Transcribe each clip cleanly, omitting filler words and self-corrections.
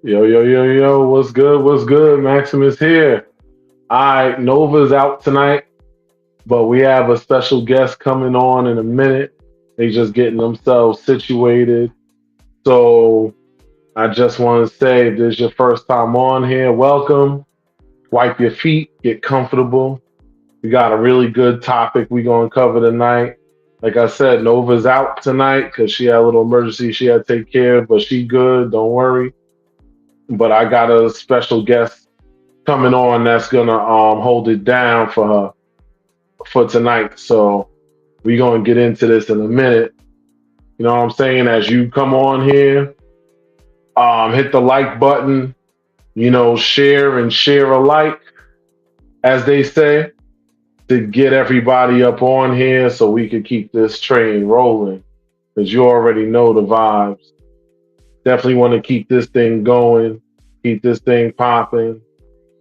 Yo, yo, yo, yo, what's good? What's good? Maximus here. All right, Nova's out tonight, but we have a special guest coming on in a minute. They just getting themselves situated. So I just want to say if this is your first time on here, welcome. Wipe your feet, get comfortable. We got a really good topic we going to cover tonight. Like I said, Nova's out tonight because she had a little emergency she had to take care of, but she good. Don't worry. But I got a special guest coming on that's gonna hold it down for her for tonight. So we're gonna get into this in a minute. You know what I'm saying? As you come on here, hit the like button, share and share alike, as they say, to get everybody up on here so we can keep this train rolling. Because you already know the vibes. Definitely want to keep this thing going, keep this thing popping,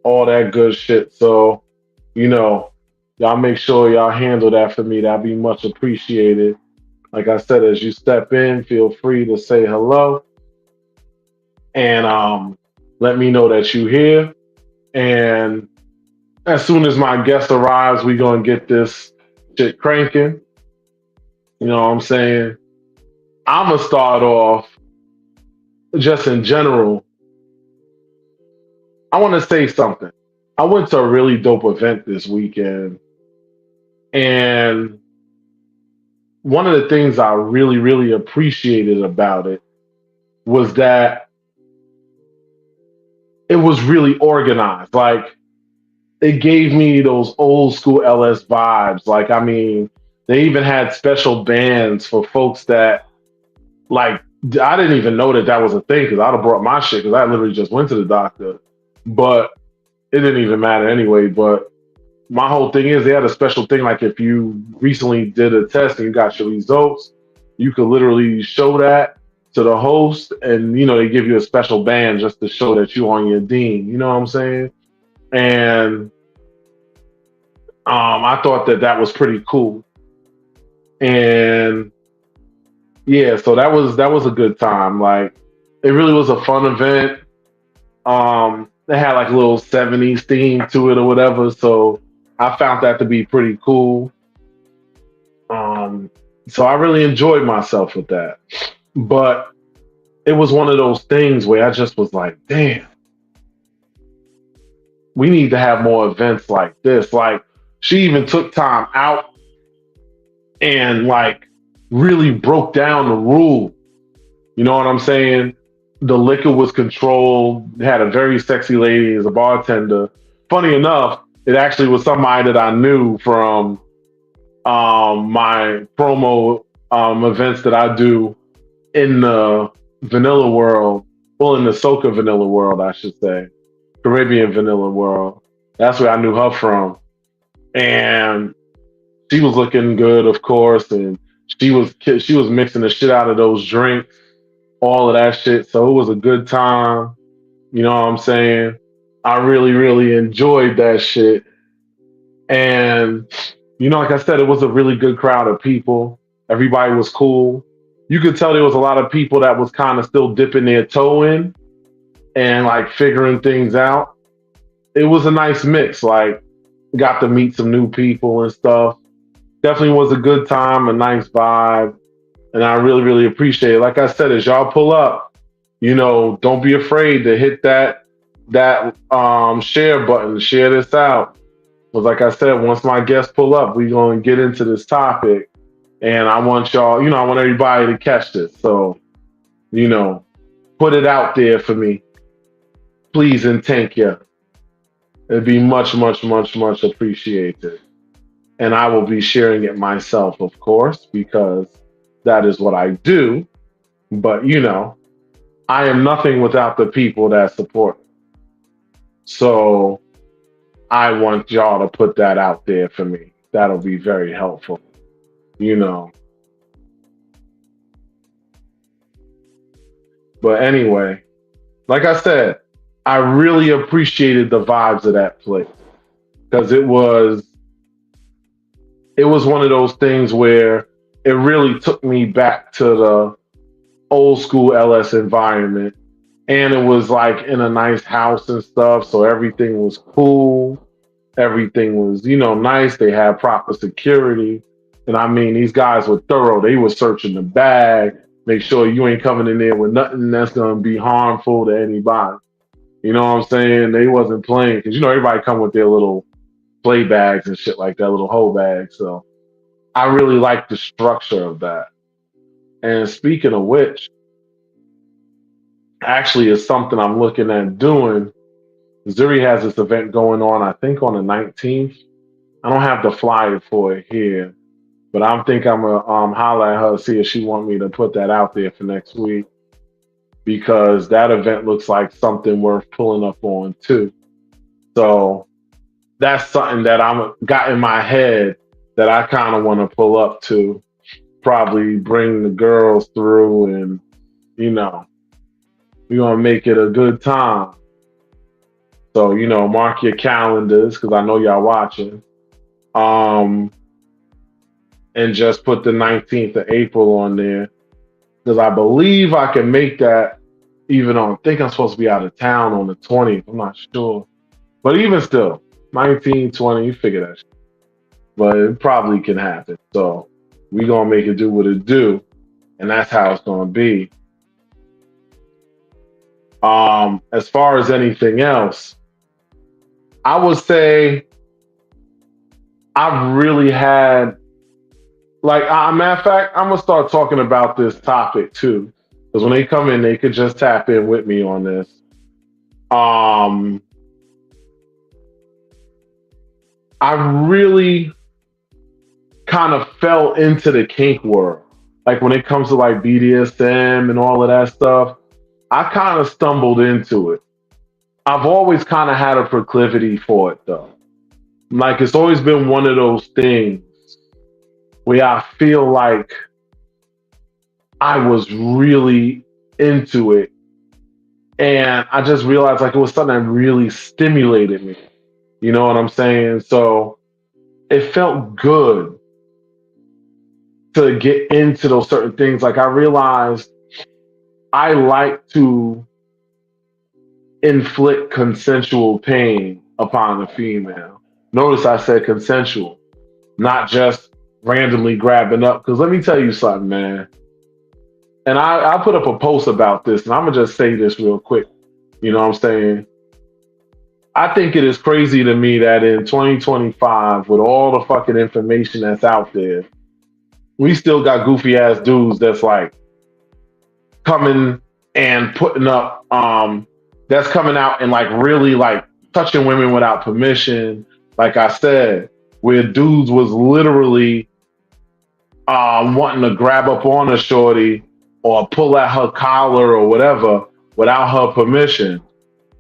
all that good shit. So, you know, y'all make sure y'all handle that for me. That'd be much appreciated. Like I said, as you step in, feel free to say hello and let me know that you're here. And as soon as my guest arrives, we're gonna get this shit cranking. You know what I'm saying? I'm gonna start off just in general. I want to say something. I went to a really dope event this weekend, and one of the things I really, really appreciated about it was that it was really organized. Like it gave me those old school LS vibes. Like, I mean, they even had special bands for folks that like I didn't even know that that was a thing because I'd have brought my shit because I literally just went to the doctor, but it didn't even matter anyway. But my whole thing is they had a special thing like if you recently did a test and you got your results, you could literally show that to the host and they give you a special band just to show that you on your dean. You know what I'm saying? And I thought that that was pretty cool. And yeah, so that was a good time. Like it really was a fun event. They had like a little 70s theme to it or whatever. So I found that to be pretty cool. Um, so I really enjoyed myself with that. But it was one of those things where I just was like, damn, we need to have more events like this. Like she even took time out and like really broke down the rule. You know what I'm saying? The liquor was controlled. Had a very sexy lady as a bartender. Funny enough, it actually was somebody that I knew from my promo events that I do in the vanilla world, well, in the soca vanilla world, I should say, Caribbean vanilla world. That's where I knew her from, and she was looking good, of course, and she was mixing the shit out of those drinks, all of that shit. So it was a good time. You know what I'm saying? I really, really enjoyed that shit, and like I said, it was a really good crowd of people. Everybody was cool. You could tell there was a lot of people that was kind of still dipping their toe in and like figuring things out. It was a nice mix. Like, got to meet some new people and stuff. Definitely was a good time, a nice vibe, and I really, really appreciate it. Like I said, as y'all pull up, don't be afraid to hit that share button, share this out. Because like I said, once my guests pull up, we're gonna get into this topic, and I want y'all, I want everybody to catch this. So, you know, put it out there for me, please and thank you. It'd be much, much, much, much appreciated. And I will be sharing it myself, of course, because that is what I do. But I am nothing without the people that support me. So I want y'all to put that out there for me. That'll be very helpful. You know. But anyway, like I said, I really appreciated the vibes of that place because it was one of those things where it really took me back to the old school LS environment And it was like in a nice house and stuff, so everything was cool. Everything was, nice. They had proper security. And I mean, these guys were thorough. They were searching the bag, make sure you ain't coming in there with nothing that's going to be harmful to anybody. You know what I'm saying? They wasn't playing because, everybody come with their little play bags and shit like that, little hoe bags. So I really like the structure of that. And speaking of which, actually, it's something I'm looking at doing. Zuri has this event going on, I think on the 19th. I don't have the flyer for it here, but I'm gonna holler at her, see if she want me to put that out there for next week because that event looks like something worth pulling up on too. So that's something that I'm got in my head that I kind of want to pull up to. Probably bring the girls through, and you know we're gonna make it a good time. So mark your calendars because I know y'all watching. Um, and just put the 19th of April on there because I believe I can make that even on. I think I'm supposed to be out of town on the 20th. I'm not sure, but even still, 19, 20, you figure that shit. But it probably can happen. So we gonna make it do what it do, and that's how it's gonna be. As far as anything else, I would say I've really had like, matter of fact, I'm gonna start talking about this topic too, because when they come in, they could just tap in with me on this. Um, I really kind of fell into the kink world, like when it comes to like BDSM and all of that stuff. I kind of stumbled into it. I've always kind of had a proclivity for it though. Like it's always been one of those things where I feel like I was really into it. And I just realized like it was something that really stimulated me. You know what I'm saying? So it felt good to get into those certain things. Like I realized I like to inflict consensual pain upon a female. Notice I said consensual, not just randomly grabbing up. Because let me tell you something, man. And I put up a post about this, and I'm gonna just say this real quick. You know what I'm saying? I think it is crazy to me that in 2025, with all the fucking information that's out there, we still got goofy ass dudes that's like coming and putting up, that's coming out and like really like touching women without permission. Like I said, where dudes was literally wanting to grab up on a shorty or pull at her collar or whatever without her permission.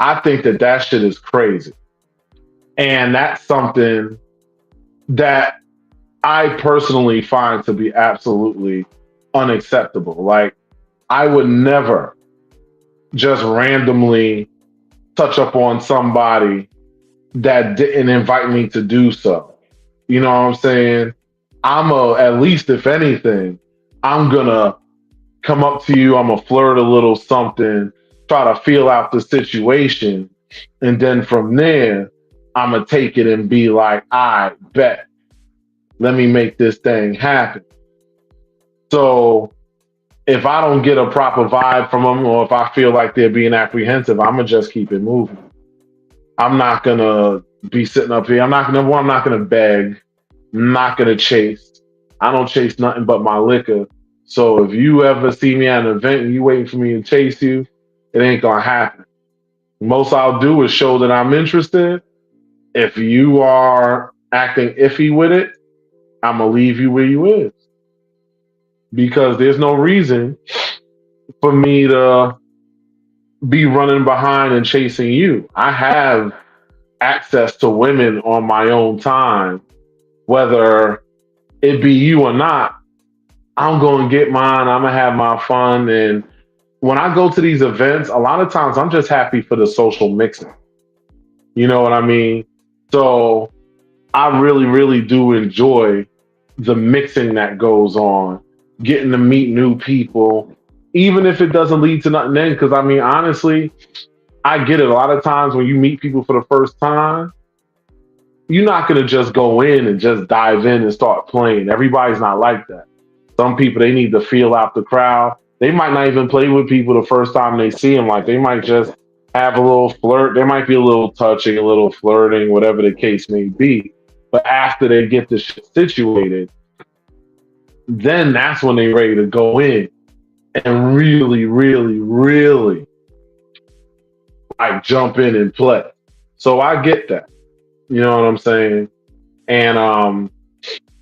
I think that that shit is crazy. And that's something that I personally find to be absolutely unacceptable. Like, I would never just randomly touch up on somebody that didn't invite me to do so. You know what I'm saying? At least if anything, I'm gonna come up to you, I'm gonna flirt a little something, try to feel out the situation. And then from there, I'm gonna take it and be like, I bet, let me make this thing happen. So if I don't get a proper vibe from them, or if I feel like they're being apprehensive, I'm gonna just keep it moving. I'm not gonna be sitting up here. I'm not gonna beg. I'm not gonna chase. I don't chase nothing but my liquor. So if you ever see me at an event and you waiting for me to chase you, it ain't gonna happen. Most I'll do is show that I'm interested. If you are acting iffy with it, I'm gonna leave you where you is because there's no reason for me to be running behind and chasing you. I have access to women on my own time, whether it be you or not. I'm going to get mine. I'm going to have my fun. And when I go to these events, a lot of times I'm just happy for the social mixing. You know what I mean? So I really, really do enjoy the mixing that goes on, getting to meet new people. even if it doesn't lead to nothing then. Because I mean, honestly, I get it. A lot of times when you meet people for the first time, you're not gonna just go in and just dive in and start playing. Everybody's not like that. Some people they need to feel out the crowd. They might not even play with people the first time they see them. Like they might just have a little flirt. There might be a little touching, a little flirting, whatever the case may be. But after they get this shit situated, then that's when they're ready to go in and really, really, really like jump in and play. So I get that. You know what I'm saying? And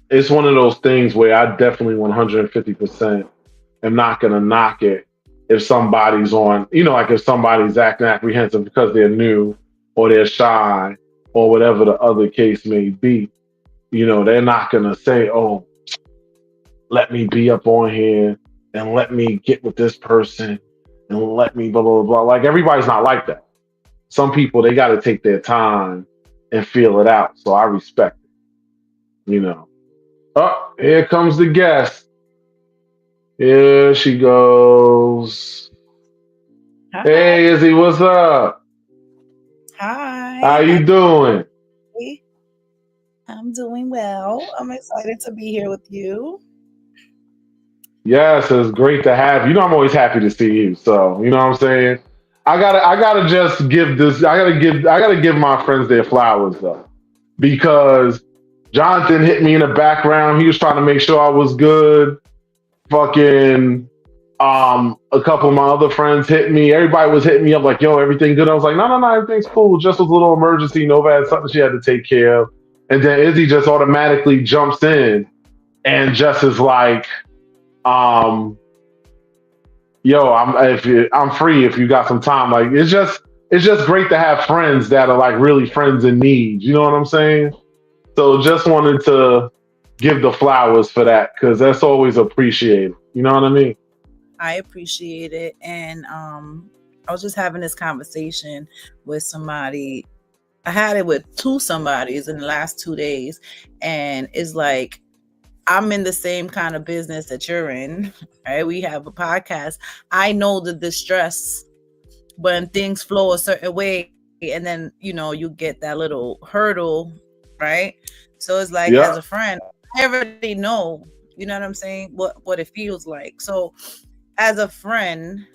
it's one of those things where I definitely 150% am not gonna knock it if somebody's on, like if somebody's acting apprehensive because they're new or they're shy or whatever the other case may be. They're not gonna say, "Oh, let me be up on here and let me get with this person and let me blah blah blah." Like everybody's not like that. Some people they got to take their time and feel it out. So I respect it. Oh, here comes the guest. Here she goes. Hi. Hey, Izzy, what's up? How Hi. you doing? Happy. I'm doing well. I'm excited to be here with you. Yes, it's great to have you. I'm always happy to see you. So you know what I'm saying. I gotta just give this. I gotta give my friends their flowers though, because Jonathan hit me in the background. He was trying to make sure I was good. Fucking a couple of my other friends hit me. Everybody was hitting me up like, "Yo, everything good?" I was like, "No, everything's cool. Just was a little emergency. Nova had something she had to take care of." And then Izzy just automatically jumps in and just is like, um, "Yo, I'm free if you got some time." Like it's just great to have friends that are like really friends in need. You know what I'm saying? So just wanted to give the flowers for that because that's always appreciated. You know what I mean? I appreciate it. And I was just having this conversation with somebody. I had it with two somebodies in the last 2 days. And it's like, I'm in the same kind of business that you're in, right? We have a podcast. I know the distress when things flow a certain way, and then you get that little hurdle, right? So it's like, as a Yeah, friend, I already know, you know what I'm saying, what it feels like. So as a friend,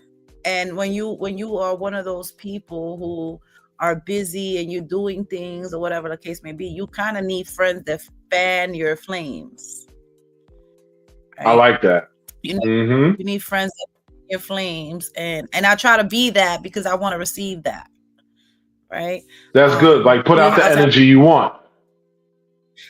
and when you are one of those people who are busy and you're doing things or whatever the case may be, you kind of need friends that fan your flames, I right? like that. You know, Hmm. you need friends that fan your flames, and I try to be that because I want to receive that, right? That's good. Like put out I the was energy you want.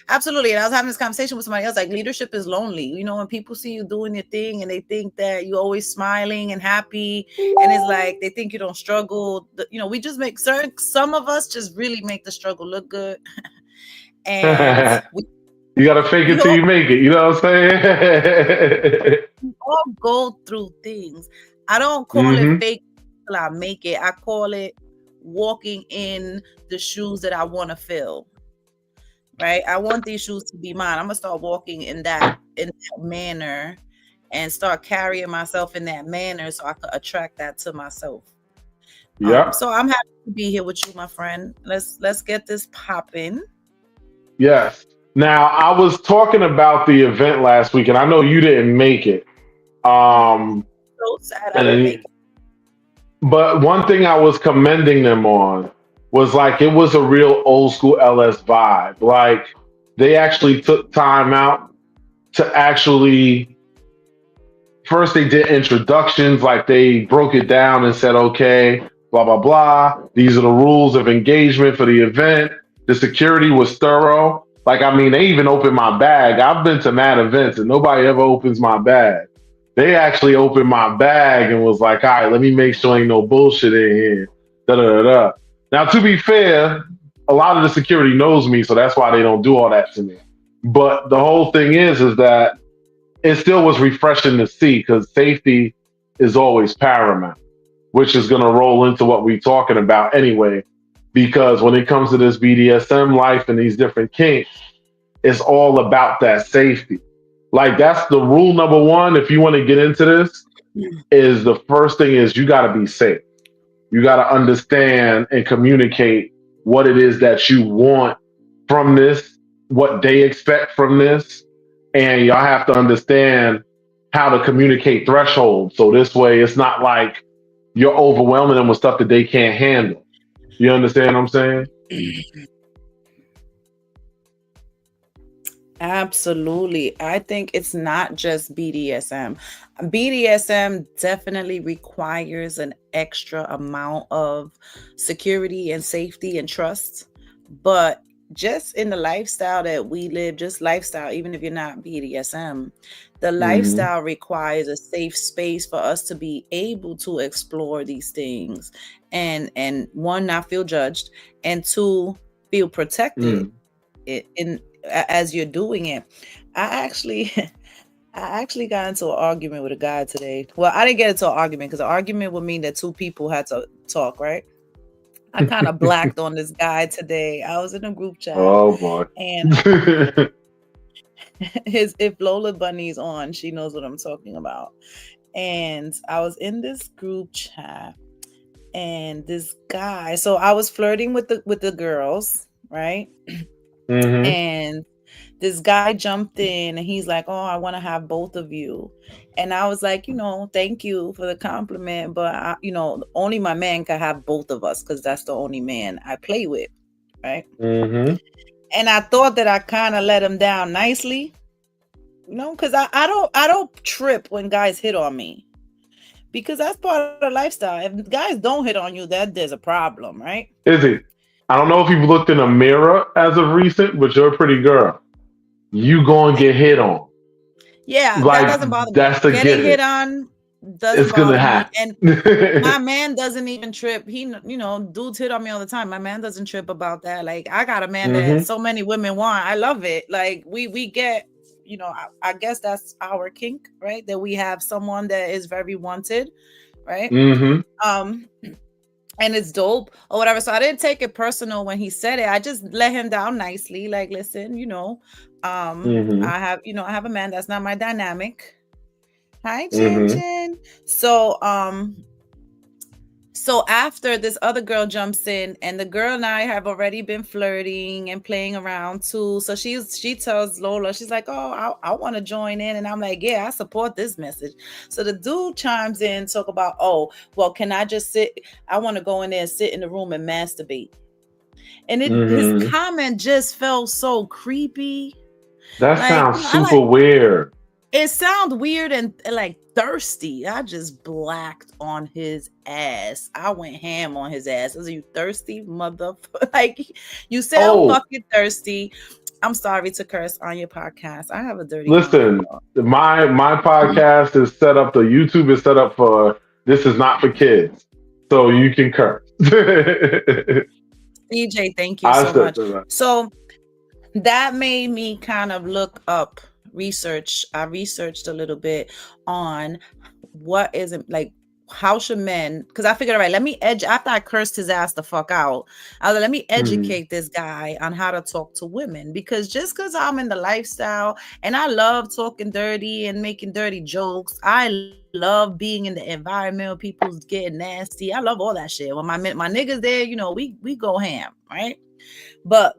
absolutely, and I was having this conversation with somebody else. Like, leadership is lonely. When people see you doing your thing and they think that you're always smiling and happy, and it's like they think you don't struggle. We just make some of us just really make the struggle look good, and we You gotta fake we it till all, you make it. You know what I'm saying? we all go through things. I don't call it Hmm. fake till I make it. I call it walking in the shoes that I want to fill. Right? I want these shoes to be mine. I'm gonna start walking in that manner and start carrying myself in that manner so I could attract that to myself. Yep. So I'm happy to be here with you, my friend. Let's get this popping. Yes. Now I was talking about the event last week, and I know you didn't make it. Um, So sad I didn't make and it. but one thing I was commending them on was like it was a real old school LS vibe. Like they actually took time out to actually first they did introductions, like they broke it down and said, okay, blah blah blah. These are the rules of engagement for the event. The security was thorough. Like I mean, they even opened my bag. I've been to mad events and nobody ever opens my bag. They actually opened my bag and was like, all right, let me make sure ain't no bullshit in here. Da da da da. Now, to be fair, a lot of the security knows me, so that's why they don't do all that to me. But the whole thing is that it still was refreshing to see because safety is always paramount, which is going to roll into what we're talking about anyway. Because when it comes to this BDSM life and these different kinks, it's all about that safety. Like that's the rule number one. If you want to get into this, is the first thing is you got to be safe. You got to understand and communicate what it is that you want from this, what they expect from this, and y'all have to understand how to communicate thresholds. So this way, it's not like you're overwhelming them with stuff that they can't handle. You understand what I'm saying? Absolutely. I think it's not just BDSM. BDSM definitely requires an extra amount of security and safety and trust. But just in the lifestyle that we live, just lifestyle, even if you're not BDSM, the Mm-hmm. lifestyle requires a safe space for us to be able to explore these things and one, not feel judged, and two, feel protected Mm. in as you're doing it. I actually I actually got into an argument with a guy today. Well, I didn't get into an argument because an argument would mean that two people had to talk, right? I kind of blacked on this guy today. I was in a group chat Oh boy. and his if Lola Bunny's on, she knows what I'm talking about. And I was in this group chat and this guy, so I was flirting with the girls, right? Mm-hmm. And this guy jumped in and he's like, "Oh, I want to have both of you." And I was like, "Thank you for the compliment, but only my man can have both of us because that's the only man I play with." Right. Mm-hmm. And I thought that I kind of let him down nicely, because I don't trip when guys hit on me because that's part of the lifestyle. If guys don't hit on you, that there's a problem, right? Is it? I don't know if you've looked in a mirror as of recent, but you're a pretty girl. You gonna get hit on. Yeah, that Like doesn't bother me. that's a Getting hit given. on doesn't It's gonna bother me. happen. And my man doesn't even trip. Dudes hit on me all the time. My man doesn't trip about that. Like, I got a man that Mm-hmm. so many women want. I love it. Like, we get, I guess that's our kink, right? That we have someone that is very wanted, right? Mm-hmm. Um, and it's dope or whatever. So I didn't take it personal when he said it. I just let him down nicely. Like, listen, Mm-hmm. I have a man that's not my dynamic. Hi, Chin Mm-hmm. Chin. So after this other girl jumps in, and the girl and I have already been flirting and playing around too. So she tells Lola, she's like, "Oh, I want to join in," and I'm like, "Yeah, I support this message." So the dude chimes in, talk about, "Oh, well, can I just sit? I want to go in there and sit in the room and masturbate." And his Mm-hmm. comment just felt so creepy. That Like, sounds I super like weird. it sounds weird and like thirsty. I just blacked on his ass. I went ham on his ass. I was, "You thirsty motherfucker?" Like, you say I'm Oh, fucking thirsty. I'm sorry to curse on your podcast. I have a dirty mouth. listen, my podcast is set up. The YouTube is set up for this is not for kids, so you can curse. DJ, thank you I so said much. that. So that made me kind of look up research. I researched a little bit on what is it like. How should men? Because I figured, all right, let me after I cursed his ass the fuck out. I was like, let me Mhm. educate this guy on how to talk to women. Because just because I'm in the lifestyle and I love talking dirty and making dirty jokes, I love being in the environment where people's getting nasty. I love all that shit. When my niggas there, we go ham, right? But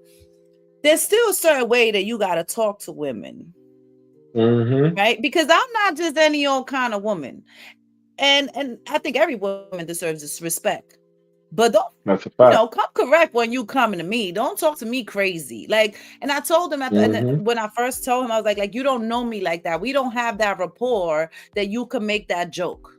there's still a certain way that you got to talk to women, Mhm. right? Because I'm not just any old kind of woman. And I think every woman deserves this respect. But don't, That's a fact. come correct when you coming to me. Don't talk to me crazy. Like, and I told him Mhm. when I first told him, I was like, you don't know me like that. We don't have that rapport that you can make that joke.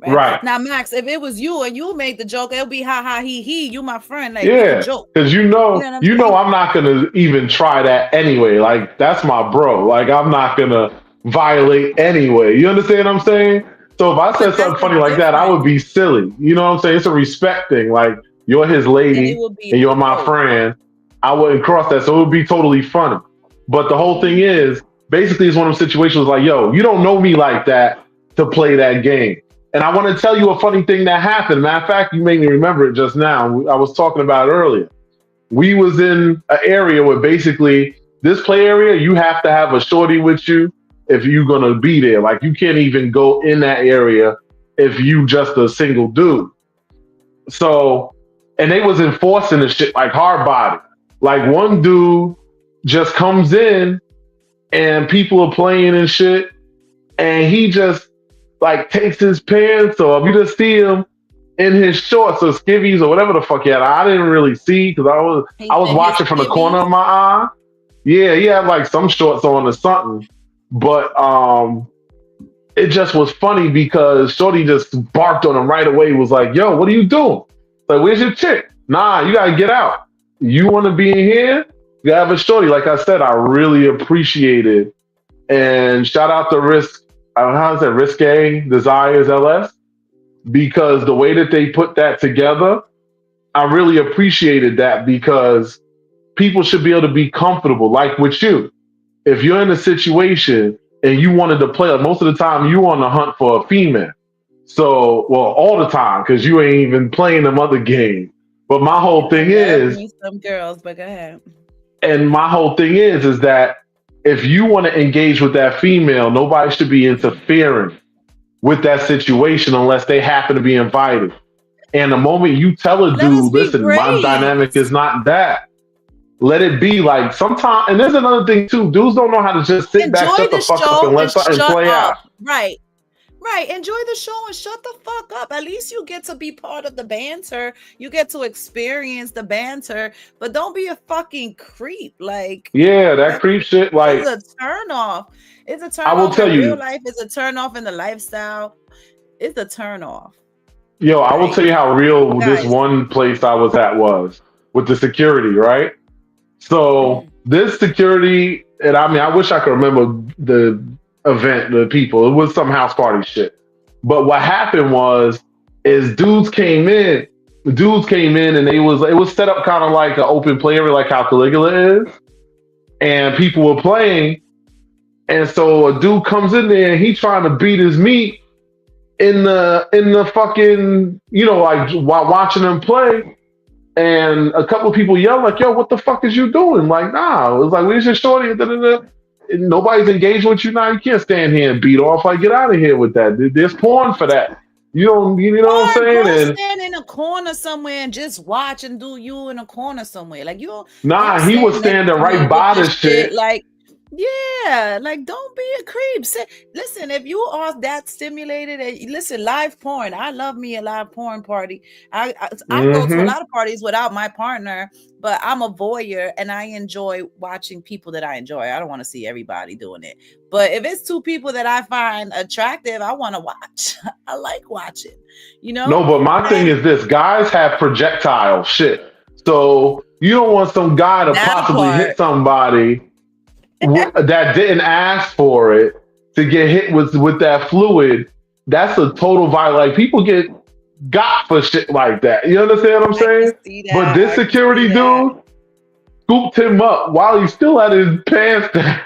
Right Right. now, Max, if it was you and you made the joke, it'll be ha ha he. You my friend, like we could Yeah, joke. because You know what I'm saying? I'm not gonna even try that anyway. Like that's my bro. Like I'm not gonna violate anyway. You understand what I'm saying? So if I But said that's something the funny like that, I would difference. be silly. You know what I'm saying? It's a respect thing. Like you're his And it lady will be and you're a my joke. friend. I wouldn't cross that, so it would be totally funny. But the whole thing Mhm. is basically it's one of those situations like, yo, you don't know me like that to play that game. And I want to tell you a funny thing that happened. Matter of fact, you made me remember it just now. I was talking about it earlier. We was in an area where basically this play area, you have to have a shorty with you if you're gonna be there. Like you can't even go in that area if you just a single dude. So, and they was enforcing the shit like hard body. Like one dude just comes in and people are playing and shit, and he just like takes his pants off. You just see him in his shorts or skivvies or whatever the fuck he had. I didn't really see because He I was said his watching from the corner skivvies. of my eye. Yeah, he had like some shorts on or something. But it just was funny because Shorty just barked on him right away. Was like, "Yo, what are you doing? Like, where's your chick? Nah, you gotta get out. You want to be in here? You have a Shorty." Like I said, I really appreciated and shout out to Risk. How's that? Risque Desires LS because the way that they put that together, I really appreciated that because people should be able to be comfortable. Like with you, if you're in a situation and you wanted to play, like most of the time you on the hunt for a female. So, well, all the time because you ain't even playing them other games. But my whole I thing love is, me some girls, but go ahead. and my whole thing is that if you want to engage with that female, nobody should be interfering with that situation unless they happen to be invited. And the moment you tell a Let us dude, be listen, my great. dynamic is not that. Let it be like sometimes, and there's another thing too. Dudes don't know how to just sit back, Enjoy shut the the fuck up, and show let and something shut play out. up. Right. Right. Enjoy the show and shut the fuck up. At least you get to be part of the banter. You get to experience the banter, but don't be a fucking creep. Like Yeah, that that creep shit. is Like a turn off. It's a I turn will off tell in real you, life. It's a turn off in the lifestyle. It's a turn off. yo, I will Like tell you how real this guys. one place I was at was with the security, right? So Mhm. this security, and I mean, I wish I could remember the event, the people. It was some house party shit. But what happened was, is dudes came in, and it was set up kind of like an open play area, like how Caligula is, and people were playing, and so a dude comes in there, and he trying to beat his meat in the fucking like while watching them play. And a couple of people yell like, "Yo, what the fuck is you doing?" Like, nah, it was like, "Where's your shorty?" Da, da, da. And nobody's engaged with you now. You can't stand here and beat off. Like, get out of here with that. There's porn for that. You know what I'm saying? Go And stand in a corner somewhere and just watch and do you in a corner somewhere. Like you don't nah, he was stand next standing to me right with by this the shit. shit. Like, yeah, like don't be a creep. Listen, if you are that stimulated, listen, live porn. I love me a live porn party. I go to a Hmm. lot of parties without my partner, but I'm a voyeur and I enjoy watching people that I enjoy. I don't want to see everybody doing it. But if it's two people that I find attractive, I want to watch. I like watching, you No, know? but my thing And is this: guys have projectile shit. So you don't want some guy to that possibly hit part. somebody that didn't ask for it to get hit with that fluid. That's a total violation. Like people get got for shit like that. You understand what I'm I can saying? see But that. this I can see security that. dude scooped him up while he still had his pants down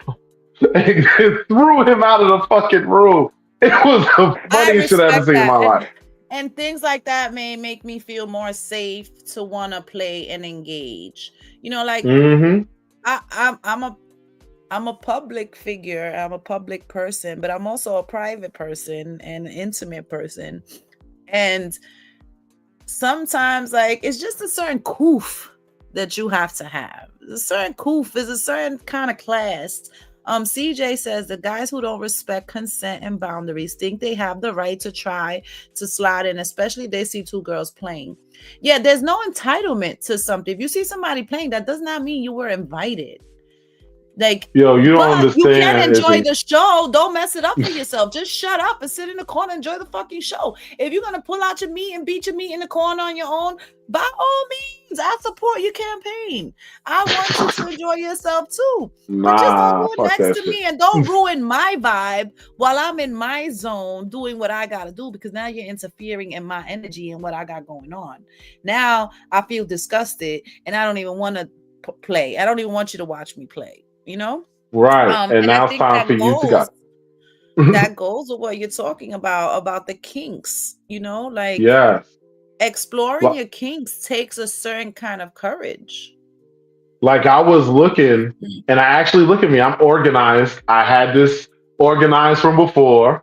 and threw him out of the fucking room. It was the I funniest shit I ever respect seen in that. my life. And things like that may make me feel more safe to want to play and engage. Like Hmm. I'm a public figure. I'm a public person, but I'm also a private person and an intimate person. And sometimes like it's just a certain coof that you have to have. A certain coof is a certain kind of class. CJ says the guys who don't respect consent and boundaries think they have the right to try to slide in, especially if they see two girls playing. Yeah, there's no entitlement to something. If you see somebody playing, that does not mean you were invited. Like, Yo, you don't but you can understand, enjoy Izzy. the show. Don't mess it up for yourself. Just shut up and sit in the corner and enjoy the fucking show. If you're gonna pull out your meat and beat your meat in the corner on your own, by all means, I support your campaign. I want you to enjoy yourself too. But just don't Nah, do it fuck next that to shit. me and don't ruin my vibe while I'm in my zone doing what I gotta do, because now you're interfering in my energy and what I got going on. Now I feel disgusted and I don't even want to play. I don't even want you to watch me play. Right. And And I now it's think time for you to go. that goes with what you're talking about the kinks, like Yes. exploring Li- your kinks takes a certain kind of courage. Like I was looking, and I actually look at me. I'm organized. I had this. organized from before.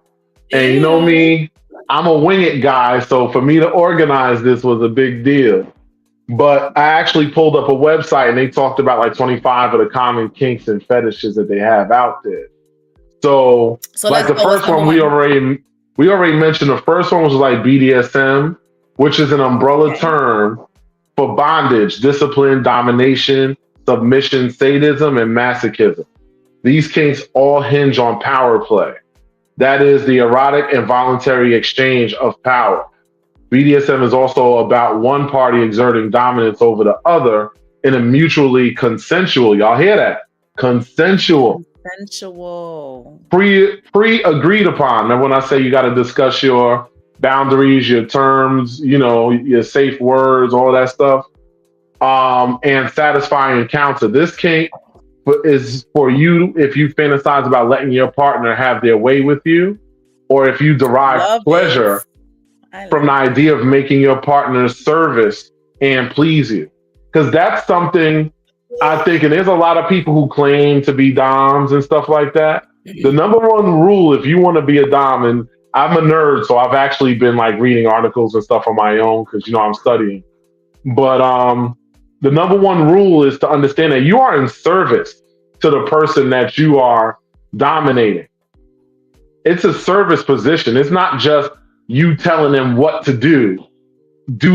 And you know Ew. me, I'm a wing it guy. So for me to organize this was a big deal. But I actually pulled up a website and they talked about like 25 of the common kinks and fetishes that they have out there. So So like let's the go. What's first number one one? we already mentioned the first one was like BDSM, which is an umbrella Okay. term for bondage, discipline, domination, submission, sadism, and masochism. These kinks all hinge on power play. That is the erotic and voluntary exchange of power. BDSM is also about one party exerting dominance over the other in a mutually consensual, y'all hear that? Consensual, Consensual. pre agreed upon. And when I say you got to discuss your boundaries, your terms, you know, your safe words, all that stuff, and satisfying encounter. This kink is for you if you fantasize about letting your partner have their way with you, or if you derive Love pleasure this. I from the love this. idea of making your partner service and please you. Because that's something I think, and there's a lot of people who claim to be Doms and stuff like that. The number one rule, if you want to be a Dom, and I'm a nerd, so I've actually been like reading articles and stuff on my own because you know I'm studying. But the number one rule is to understand that you are in service to the person that you are dominating. It's a service position. It's not just you telling them what to do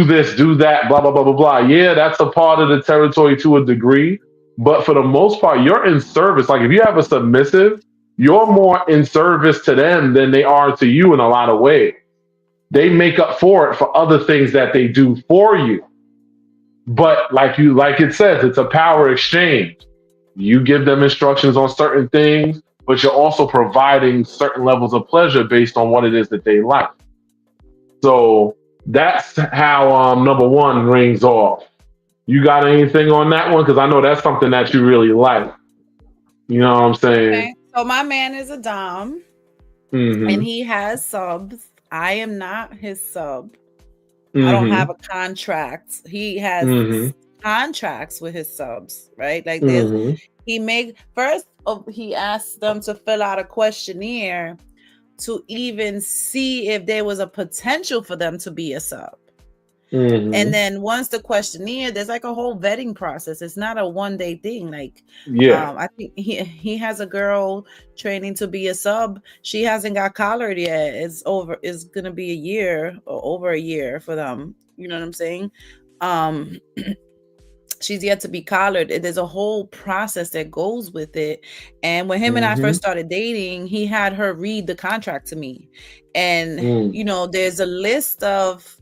this, do that, blah, blah, blah, blah, blah. Yeah, that's a part of the territory to a degree. But for the most part, you're in service. Like if you have a submissive, you're more in service to them than they are to you in a lot of ways. They make up for it for other things that they do for you. But like it says, it's a power exchange. You give them instructions on certain things, but you're also providing certain levels of pleasure based on what it is that they like. So that's how number one rings off. You got anything on that one? Because I know that's something that you really like. You know what I'm saying? Okay. So my man is a Dom and Mm-hmm. he has subs. I am not his sub. I don't have Mm-hmm. a contract. He has Mm-hmm. contracts with his subs, right? Like there's Mm-hmm. he make first he asked them to fill out a questionnaire to even see if there was a potential for them to be a sub. And Mm-hmm. then once the questionnaire, there's like a whole vetting process. It's not a one day thing. Like, Yeah. I think he has a girl training to be a sub. She hasn't got collared yet. It's over. It's gonna be a year or over a year for them. You know what I'm saying? Um, she's yet to be collared. There's a whole process that goes with it. And when him and I Mm-hmm. first started dating, he had her read the contract to me. And, Mm. you know, there's a list of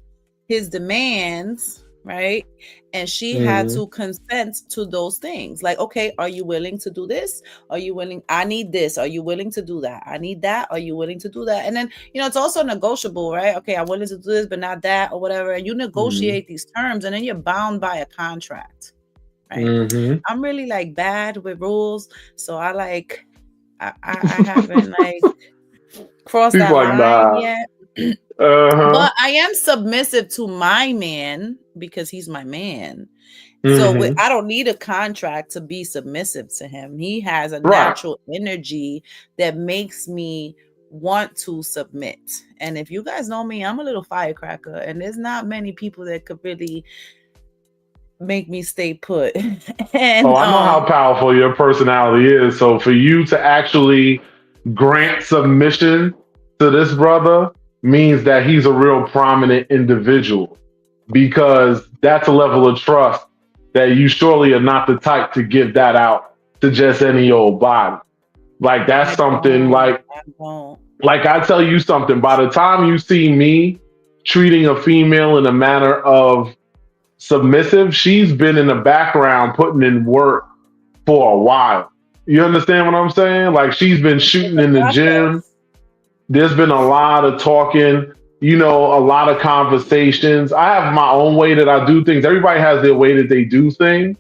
his demands, right? And she had Mm-hmm. to consent to those things. Like, okay, are you willing to do this? Are you willing? I need this. Are you willing to do that? I need that. Are you willing to do that? And then, you know, it's also negotiable, right? Okay, I'm willing to do this, but not that or whatever. And you Mm-hmm. negotiate these terms and then you're bound by a contract, right? Mm-hmm. I'm really like bad with rules. So I haven't like crossed He's that like, line nah. yet. Uh-huh. But I am submissive to my man because he's my man. So Mm-hmm. I don't need a contract to be submissive to him. He has a Right. natural energy that makes me want to submit. And if you guys know me, I'm a little firecracker, and there's not many people that could really make me stay put. Oh, and I know how powerful your personality is. So for you to actually grant submission to this brother means that he's a real prominent individual because that's a level of trust that you surely are not the type to give that out to just any old body. Like that's I something don't, I don't. like I tell you something, by the time you see me treating a female in a manner of submissive, she's been in the background putting in work for a while. You understand what I'm saying? Like she's been It's shooting a in the gym. process. There's been a lot of talking, you know, a lot of conversations. I have my own way that I do things. Everybody has their way that they do things.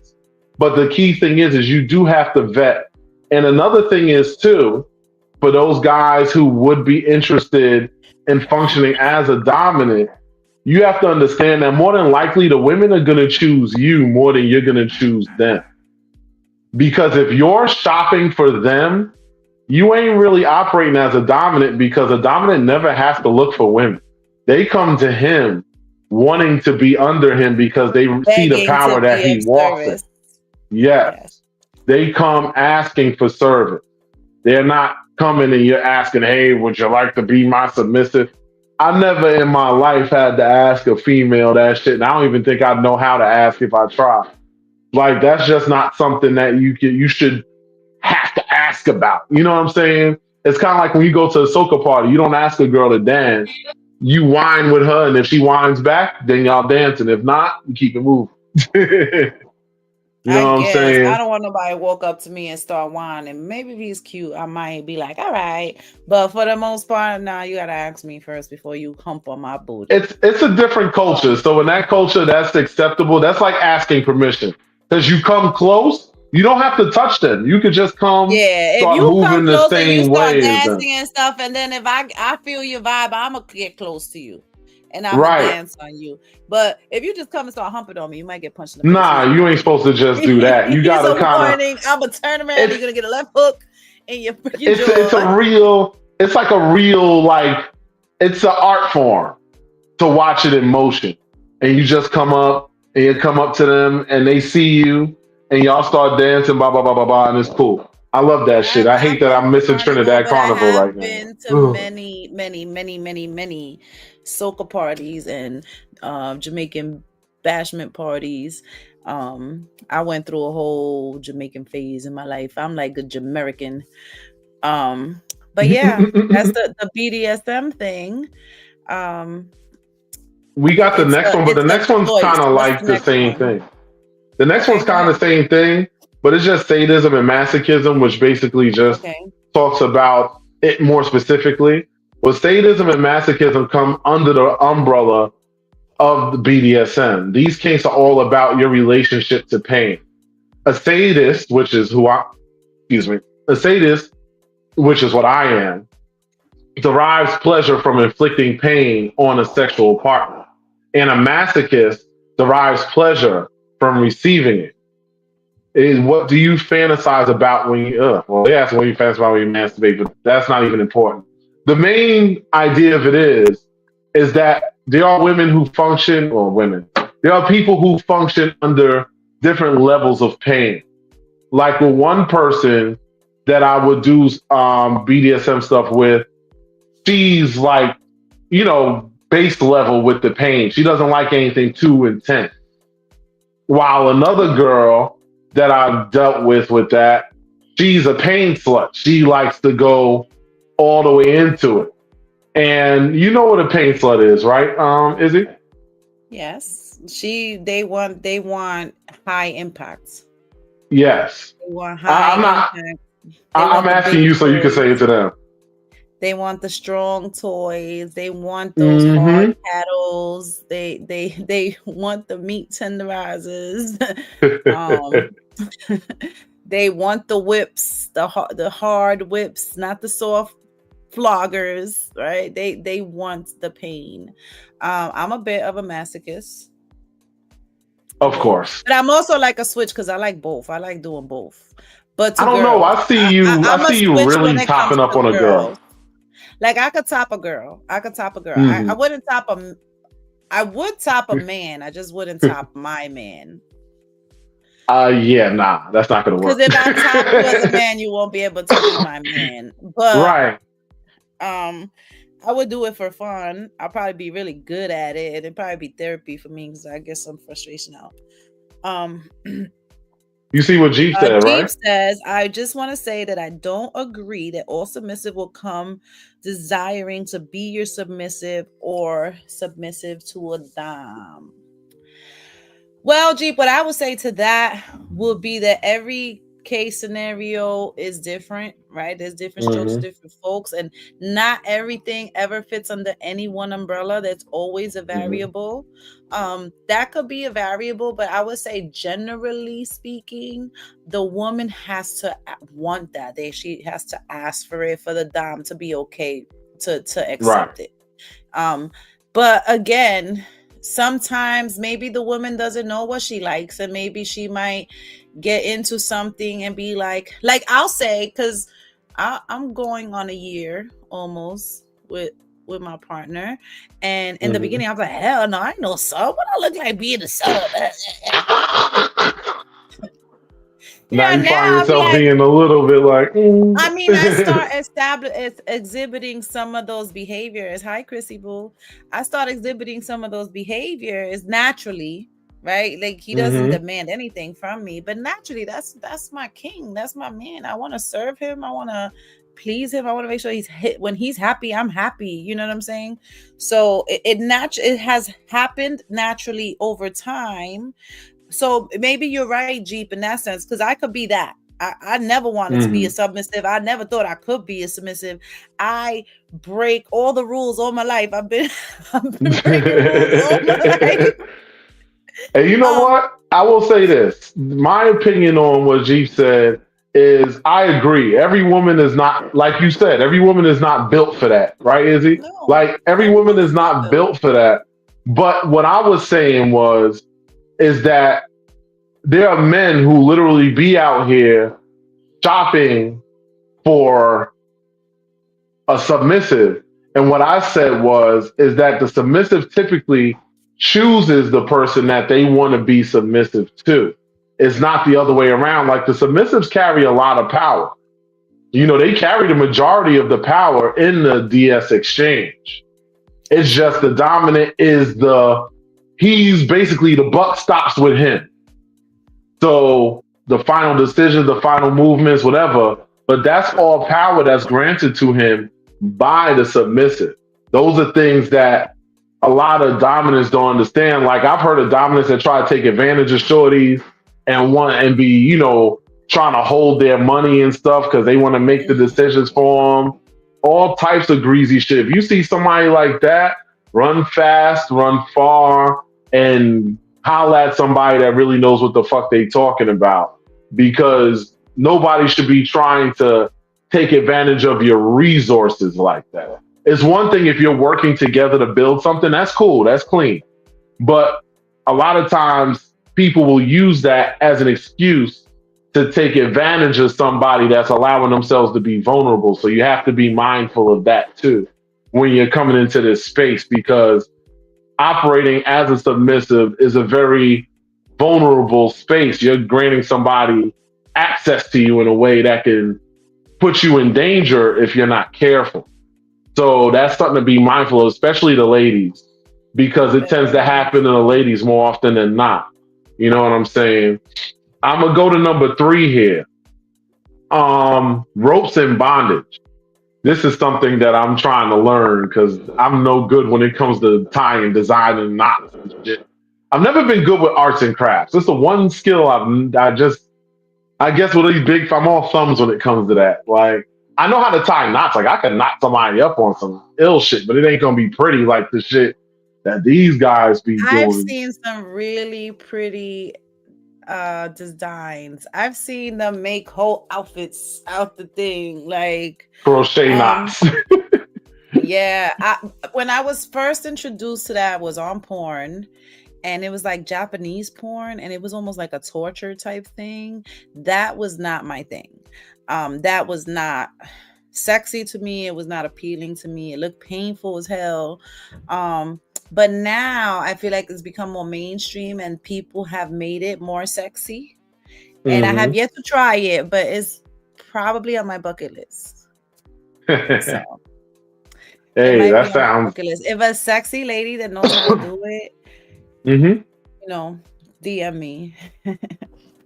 But the key thing is you do have to vet. And another thing is too, for those guys who would be interested in functioning as a dominant, you have to understand that more than likely the women are going to choose you more than you're going to choose them. Because if you're shopping for them, you ain't really operating as a dominant because a dominant never has to look for women. They come to him wanting to be under him because they see the Begging to power that be he of walks in. service. Yes. Yes. They come asking for service. They're not coming and you're asking, hey, would you like to be my submissive? I never in my life had to ask a female that shit. And I don't even think I'd know how to ask if I tried. Like that's just not something that you should have to ask about. You know what I'm saying? It's kind of like when you go to a soca party, you don't ask a girl to dance. You whine with her, and if she whines back, then y'all dancing. If not, you keep it moving. You I know what I'm guess I saying? don't want nobody to walk up to me and start whining. Maybe if he's cute, I might be like, all right. But for the most part, nah, you gotta ask me first before you hump on my booty. It's a different culture. So in that culture, that's acceptable. That's like asking permission because you come close. You don't have to touch them. You could just come, Yeah, if start you come moving the close and you same start way as them. dancing and stuff, and then if I feel your vibe, I'm gonna get close to you, and I'm gonna Right. dance on you. But if you just come and start humping on me, you might get punched in the face. Nah, you ain't supposed to just do that. You Here's gotta a kind of. warning. I'm gonna turn around. You're It's gonna get a left hook in your freaking it's jaw. a real. It's like a real like. It's an art form to watch it in motion, and you just come up and you come up to them and they see you and y'all start dancing, blah blah blah blah blah, and it's cool. I love that shit. I hate I've that been I'm to missing Carnival, Trinidad but I Carnival right have now. been to Ugh. many soca parties and Jamaican bashment parties. I went through a whole Jamaican phase in my life. I'm like a Jamaican. But yeah, that's the BDSM thing. Um, We got the next one, but the it's a next one's choice. kind of What's the like the next same one? thing. The next Okay, one's go kind of ahead. the same thing, but it's just sadism and masochism, which basically just Okay. talks about it more specifically. Well, sadism and masochism come under the umbrella of the BDSM. These kinks are all about your relationship to pain. A sadist, which is excuse me, a sadist, which is what I am, derives pleasure from inflicting pain on a sexual partner. And a masochist derives pleasure from receiving it. Is what do you fantasize about when you, well, they ask what you fantasize about when you masturbate, but that's not even important. The main idea of it is that there are women who function, or women, there are people who function under different levels of pain. Like with one person that I would do BDSM stuff with, she's like, base level with the pain. She doesn't like anything too intense. While another girl that I've dealt with that, she's a pain slut. She likes to go all the way into it. And you know what a pain slut is, right? Izzy? Yes. They want high impacts. Yes. They want high I'm not. impact. They I'm want the asking big you so you can say it toys. to them. They want the strong toys. They want those hard Mm-hmm. paddles. They want the meat tenderizers. um, they want the whips, the hard whips, not the soft floggers. Right? They want the pain. I'm a bit of a masochist. A Of bit, course. but I'm also like a switch because I like both. I like doing both. But I to don't know. girls, I I'm a see you switch when really it comes topping up to on a girl. girls. Like I could top a girl. I could top a girl. I Mm-hmm. wouldn't top a. I would top a man. I just wouldn't top my man. Yeah, nah, that's not gonna Because work. if I top you as a man, you won't be able to be my man. But Right. I would do it for fun. I'll probably be really good at it. It'd probably be therapy for me because I get some frustration out. Um, You see what Jeep said, Jeep right? says, I just want to say that I don't agree that all submissive will come desiring to be your submissive or submissive to a dom. Well, Jeep, what I would say to that would be that every case scenario is different, right? There's different strokes, Mm-hmm. different folks, and not everything ever fits under any one umbrella. That's always a Mm-hmm. variable. That could be a variable, but I would say generally speaking, the woman has to want that. She has to ask for it for the dom to be okay to Right. accept it. But again, sometimes maybe the woman doesn't know what she likes, and maybe she might get into something and be like I'll say, because I'm going on a year almost with my partner, and in the Mhm. beginning I was like, hell no, I ain't no sub. What I look like being a sub? Now Yeah, you find now I'm yourself like, being a little bit like, I mean, I start exhibiting some of those behaviors. Hi, Chrissy Boo. I start exhibiting some of those behaviors naturally, right? Like he doesn't hmm demand anything from me, but naturally, that's my king. That's my man. I want to serve him. I want to please him. I want to make sure he's hit when he's happy. I'm happy. You know what I'm saying? So it has happened naturally over time. So maybe you're right, Jeep, in that sense, because I could be that. I never wanted to be a hmm submissive. I never thought I could be a submissive. I break all the rules all my life. I've been breaking rules all my life. And you know Um, what? I will say this. My opinion on what Jeep said is I agree. Every woman is not, like you said, every woman is not built for that, right, Izzy? no, Like every woman everyone is is not not built. built for that. But what I was saying is that there are men who literally be out here shopping for a submissive. And what I said is that the submissive typically chooses the person that they want to be submissive to. It's not the other way around. Like the submissives carry a lot of power. You know, they carry the majority of the power in the DS exchange. It's just the Absolutely. dominant is he's basically the buck stops with him. So the final decisions, the final movements, whatever, but that's all power that's granted to him by the submissive. Those are things that a lot of dominants don't understand. Like I've heard of dominants that try to take advantage of shorties and want and be, trying to hold their money and stuff because they want to make the decisions for them. All types of greasy shit. If you see somebody like that, run fast, run far, and holla at somebody that really knows what the fuck they talking about. Because nobody should be trying to take advantage of your resources like that. It's one thing if you're working together to build something, that's cool, that's clean. But a lot of times people will use that as an excuse to take advantage of somebody that's allowing themselves to be vulnerable. So you have to be mindful of that too when you're coming into this space because operating as a submissive is a very vulnerable space. You're granting somebody access to you in a way that can put you in danger if you're not careful. So that's something to be mindful of, especially the ladies, because it tends to Very. happen to the ladies more often than not. You know what I'm saying? I'm gonna go to number 3 here. Ropes and bondage. This is something that I'm trying to learn because I'm no good when it comes to tying, designing knots and shit. I've never been good with arts and crafts. It's the one skill I guess with these big, I'm all thumbs when it comes to that. Like, I know how to tie knots. Like, I can knot somebody up on some ill shit, but it ain't gonna be pretty like the shit that these guys be I've doing. seen some really pretty designs. I've seen them make whole outfits out the thing. Like, Crochet um, knots. yeah. When I was first introduced to that was on porn, and it was like Japanese porn, and it was almost like a torture type thing. That was not my thing. That was not sexy to me. It was not appealing to me. It looked painful as hell. But now I feel like it's become more mainstream and people have made it more sexy. And I have hmm yet to try it, but it's probably on my bucket list. So it Hey, might be that on my sounds. bucket list. If a sexy lady that knows how to do it, hmm you know, DM me.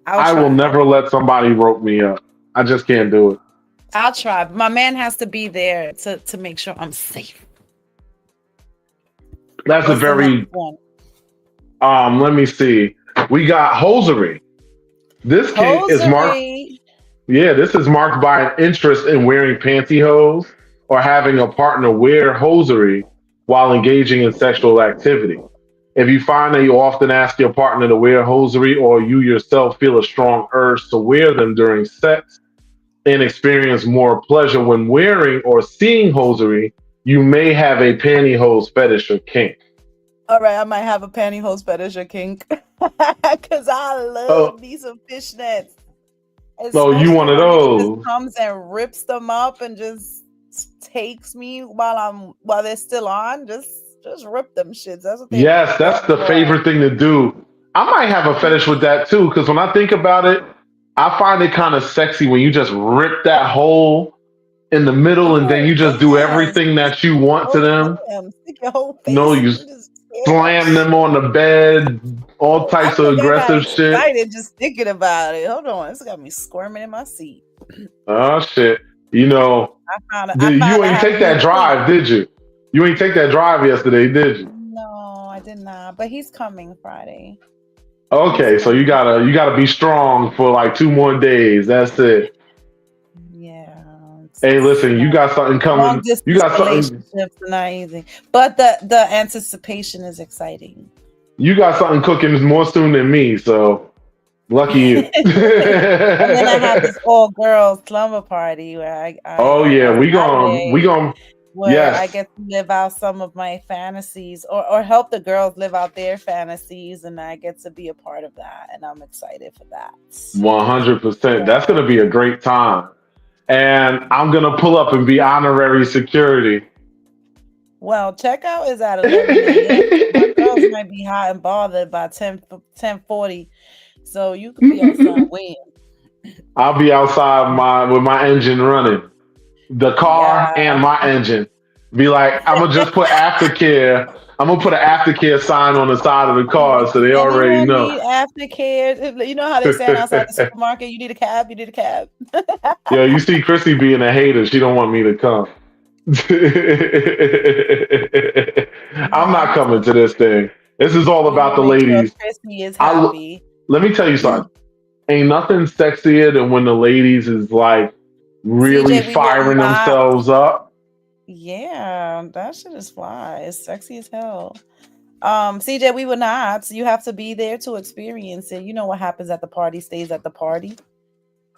I'll I will try. never let somebody rope me up. I just can't do it. I'll try. My man has to be there to make sure I'm safe. That's a What's the next very one? let me see. We got hosiery. This kink is marked. Hosiery. Yeah, this is marked by an interest in wearing pantyhose or having a partner wear hosiery while engaging in sexual activity. If you find that you often ask your partner to wear hosiery or you yourself feel a strong urge to wear them during sex and experience more pleasure when wearing or seeing hosiery, you may have a pantyhose fetish or kink. All right, I might have a pantyhose fetish or kink because I Oh, love me some fishnets. So you Especially one of when he just those. comes and rips them up and just takes me while they're still on. Just rip them shits. That's what they Yes, there that's the for. favorite thing to do. I might have a fetish with that too, because when I think about it, I find it kind of sexy when you just rip that hole in the middle and then Oh you just do yes, everything that you want to go them. to them. Stick your whole No, face you and just tear that slam them shit. on the bed, all Oh, I types of think I got aggressive shit. excited just thinking about it. Hold on, this got me squirming in my seat. Oh shit. You know, I you found I ain't have a take new that kink. drive, did you? You ain't take that drive yesterday, did you? No, I did not. But he's coming Friday. He's Okay, so you coming. gotta be strong for like 2 more days. That's it. Yeah, Hey, listen, you got something long coming. You distance got something. relationships are not easy, but the anticipation is exciting. You got something cooking more soon than me. So lucky you. And then I have this all girls slumber party where Oh yeah, on we Saturday gon' where I yes, get to live out some of my fantasies or help the girls live out their fantasies, and I get to be a part of that, and I'm excited for that. 100%. That's gonna So, be a great time. And I'm gonna pull up and be honorary security. well, checkout is at 11 a.m. So my girls might be hot and bothered by 10:40. So you could be outside waiting. I'll be outside with my engine running, the car Yeah. and my engine. Be like, I'm gonna just put aftercare. I'm gonna put an aftercare sign on the side of the car so Does they already anyone know. need aftercare? You know how they stand outside the supermarket? You need a cab. You need a cab. Yo, you see Chrissy being a hater. She don't want me to come. I'm not I'm coming to this thing. This is all We're about gonna the make sure ladies. Chrissy is I happy. Let me tell you something. Ain't nothing sexier than when the ladies is like really CJ, we will firing not. themselves up. Yeah, that shit is fly. It's sexy as hell. CJ, we will not. You have to be there to experience it. You know what happens at the party stays at the party.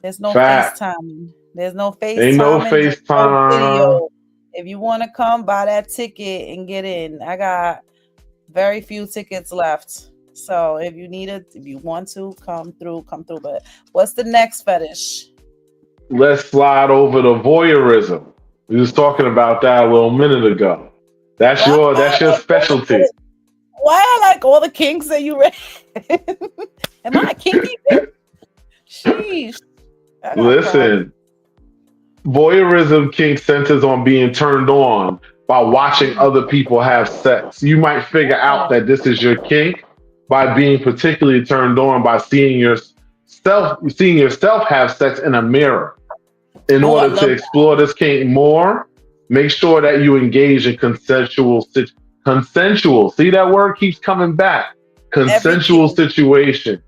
There's no Fact. FaceTiming. There's no Ain't no FaceTiming. There's no FaceTime. video. If you want to come, buy that ticket and get in. I got very few tickets left. So if you need it, if you want to come through, come through. But what's the next fetish? Let's slide over to voyeurism. We was talking about that a little minute ago. Why I That's your like all specialty. why I like all the kinks that you read? Am I a kinky bitch? Sheesh. I got problems. Listen, voyeurism kink centers on being turned on by watching other people have sex. You might figure out Yeah. that this is your kink by being particularly turned on by seeing yourself have sex in a mirror. In Oh, I order to love explore this kink more, make sure that you engage in consensual. See that word keeps coming back. Consensual everything. situation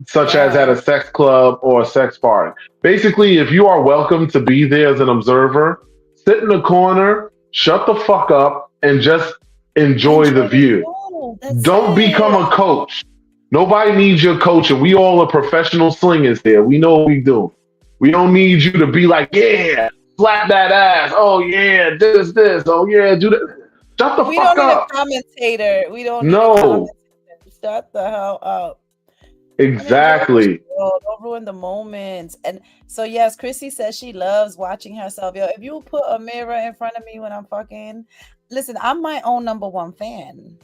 such as at Yes. a sex club or a sex party. Basically, if you are welcome to be there as an observer, sit in the corner, shut the fuck up, and just enjoy Enjoy the the view. show. That's Don't become it. a coach. Nobody needs your coaching. We all are professional slingers here. We know what we do. We don't need you to be like, yeah, slap that ass. Oh yeah, this. Oh yeah, do that. Shut the We fuck don't need a up. commentator. We don't need a commentator. No, Shut the hell up. And enjoy the exactly. show. Don't ruin the moments. And so yes, Chrissy says she loves watching herself. Yo, if you put a mirror in front of me when I'm fucking, listen, I'm my own number one fan.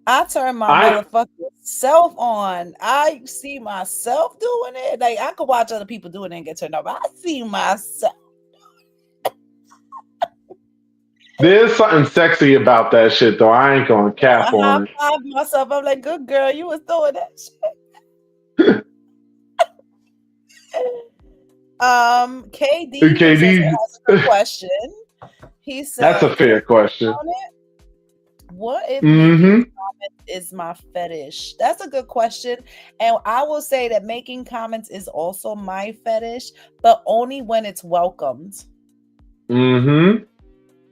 I turn my I motherfucking self on. I see myself doing it. Like I could watch other people doing it and get turned off. I see myself. There's something sexy about that shit, though. I ain't gonna cap I high on five myself. I'm like, good girl, you was doing that shit. it. KD Okay, also has a good question. He that's a said, can I fair question. on it? What if making Mm-hmm. comments is my fetish? That's a good question. And I will say that making comments is also my fetish, but only when it's welcomed. Mm-hmm.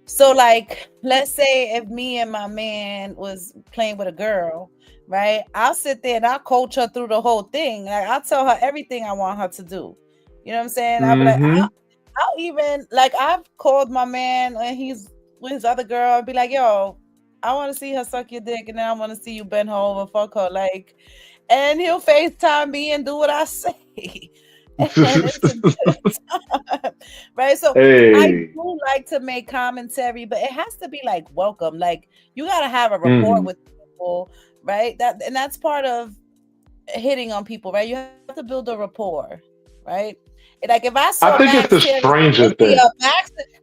So, like, let's say if me and my man was playing with a girl, right? I'll sit there and I'll coach her through the whole thing. Like, I'll tell her everything I want her to do. You know what I'm saying? I'll be like, Mm-hmm. I'll even like I've called my man and he's with his other girl. I'll be like, yo, I want to see her suck your dick, and then I want to see you bend her over, fuck her, like, and he'll FaceTime me and do what I say. and it's a good time, right? So I Hey. do like to make commentary, but it has to be like welcome. Like you gotta have a rapport Hmm. with people, right? That's part of hitting on people, right? You have to build a rapport, right? Like if I I saw think it's Max the tearing stranger Chrissy thing. up,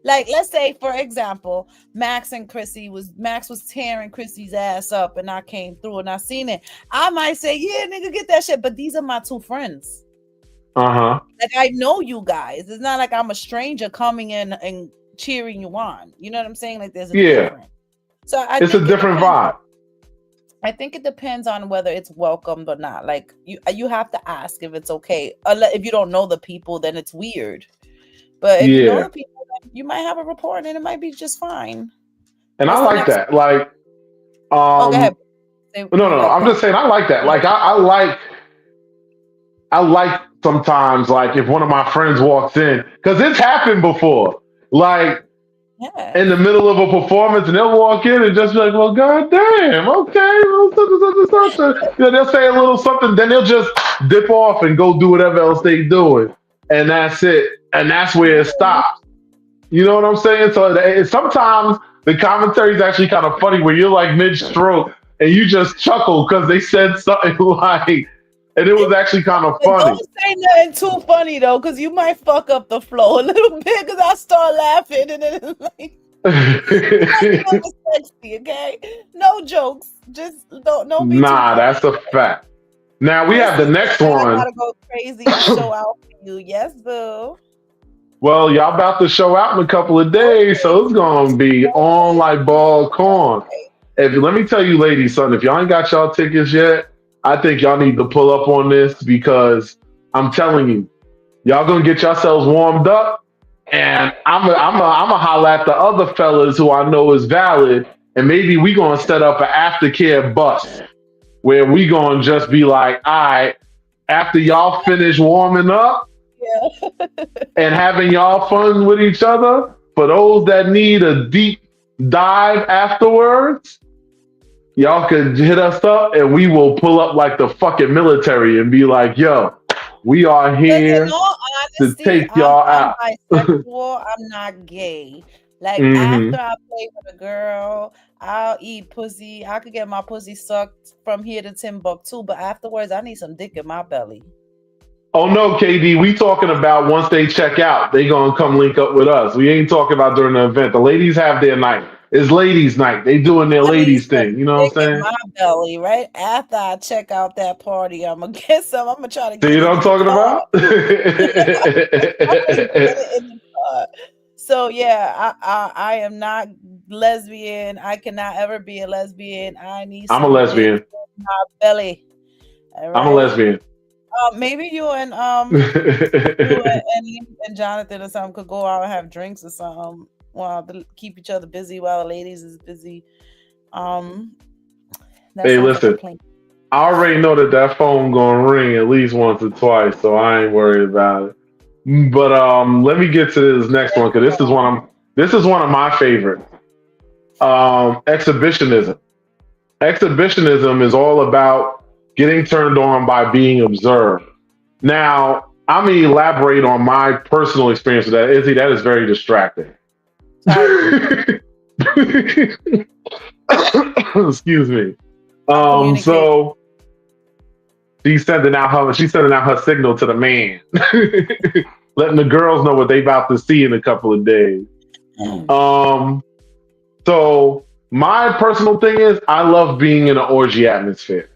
like let's say for example, Max was tearing Chrissy's ass up, and I came through and I seen it. I might say, yeah, nigga, get that shit. But these are my two friends. Uh-huh. Like I know you guys. It's not like I'm a stranger coming in and cheering you on. You know what I'm saying? Like there's a Yeah. difference. So I It's a think it different depends. vibe. I think it depends on whether it's welcomed or not. Like you have to ask if it's okay. If you don't know the people, then it's weird. But if you know Yeah. the people, then you might have a rapport, and it might be just fine. And I What's the like next? that. Like, Oh, go ahead. Say no, you no, no. like I'm what? just saying I like that. Yeah. Like I like sometimes like if one of my friends walks in, because it's happened before. Like Yeah. in the middle of a performance and they'll walk in and just be like, well, god damn, okay, well, such and such and such. You know, they'll say a little something, then they'll just dip off and go do whatever else they doing. And that's it. And that's where it stops. You know what I'm saying? So sometimes the commentary is actually kind of funny where you're like mid stroke and you just chuckle because they said something like, and it was actually kind of But funny. don't say nothing too funny though, because you might fuck up the flow a little bit. Because I start laughing, and then it's like we gotta keep it sexy, okay? No jokes. Just don't be too Nah, funny. that's a fact. Now we have Listen, the next man, I one. gotta go crazy and show out for you. Yes, boo. Well, y'all about to show out in a couple of days, Okay. so it's gonna be on like ball corn. If let me tell you, ladies, son, if y'all ain't got y'all tickets yet, I think y'all need to pull up on this because I'm telling you, y'all gonna get yourselves warmed up, and I'm a holla at the other fellas who I know is valid, and maybe we gonna set up an aftercare bus where we gonna just be like, all right, after y'all finish warming up Yeah. and having y'all fun with each other, for those that need a deep dive afterwards, y'all could hit us up and we will pull up like the fucking military and be like, yo, we are Because in here all to honesty, take y'all I'm out. bisexual. I'm not gay. Like after Hmm. I play with a girl, I'll eat pussy. I could get my pussy sucked from here to Timbuktu, but afterwards, I need some dick in my belly. Oh no, KD, we talking about once they check out, they gonna come link up with us. We ain't talking about during the event. The ladies have their night. It's ladies' night. They doing their I need ladies some thing. You know dick what in I'm saying? my belly, right? After I check out that party, I'm gonna get some. I'm gonna try to See get what it I'm in the talking car. about? I'm gonna get it in the car. So yeah, I am not lesbian. I cannot ever be a lesbian. I need I'm a some dick lesbian. in my belly. All I'm a right. lesbian. Maybe you and Jonathan or something could go out and have drinks or something while keep each other busy while the ladies is busy. Um, that Hey, sounds like a listen. plan. I already know that phone gonna ring at least once or twice, so I ain't worried about it. But let me get to this next one because this is one of my favorites. Exhibitionism. Exhibitionism is all about getting turned on by being observed. Now, I'm gonna elaborate on my personal experience with that. Izzy, that is very distracting. Sorry. Excuse me. I'm communicating. So she's sending out her signal to the man, letting the girls know what they about to see in a couple of days. Um, so my personal thing is I love being in an orgy atmosphere.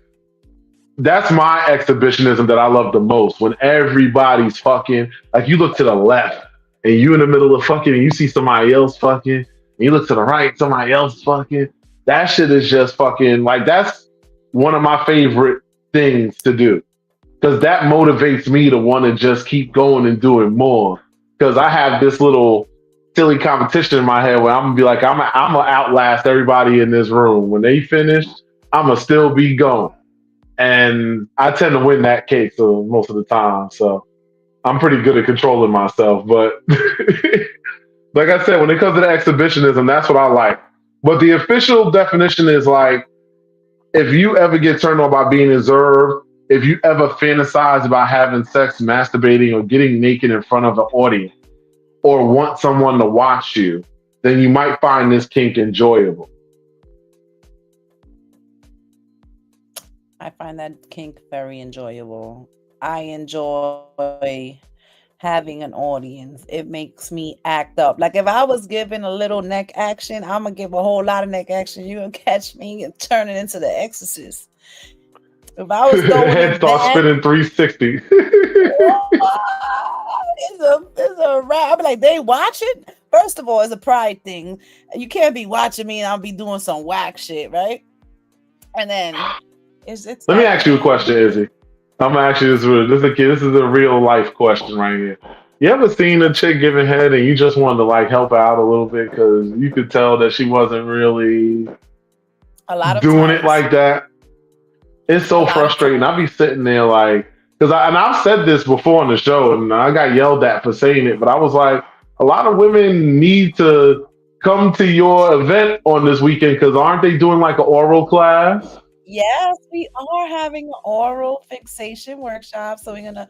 That's my exhibitionism that I love the most. When everybody's fucking, like you look to the left and you in the middle of fucking and you see somebody else fucking, and you look to the right, somebody else fucking. That shit is just fucking like that's one of my favorite things to do because that motivates me to want to just keep going and doing more. Because I have this little silly competition in my head where I'm gonna be like, I'm gonna outlast everybody in this room. When they finish, I'm gonna still be going, and I tend to win that case most of the time. So I'm pretty good at controlling myself. But like I said, when it comes to the exhibitionism, that's what I like. But the official definition is like if you ever get turned on by being observed, if you ever fantasize about having sex, masturbating, or getting naked in front of an audience, or want someone to watch you, then you might find this kink enjoyable. I find that kink very enjoyable. I enjoy having an audience. It makes me act up. Like if I was giving a little neck action, I'm gonna give a whole lot of neck action. You gonna catch me and turn it into the Exorcist. If I was throwing Head it starts back, spinning 360. it's a rap. I'm like, they watching? First of all, it's a pride thing. You can't be watching me and I'll be doing some whack shit, right? And then it's Let me like, ask you a man, question, Izzy. I'm gonna ask you this is a real life question right here. You ever seen a chick giving head and you just wanted to like help her out a little bit because you could tell that she wasn't really a lot of doing it times, like that? It's a so lot of frustrating. times, I'll be sitting there like, and I've said this before on the show, and I got yelled at for saying it, but I was like, a lot of women need to come to your event on this weekend because aren't they doing like an oral class? yes, we are having an oral fixation workshop. So we're gonna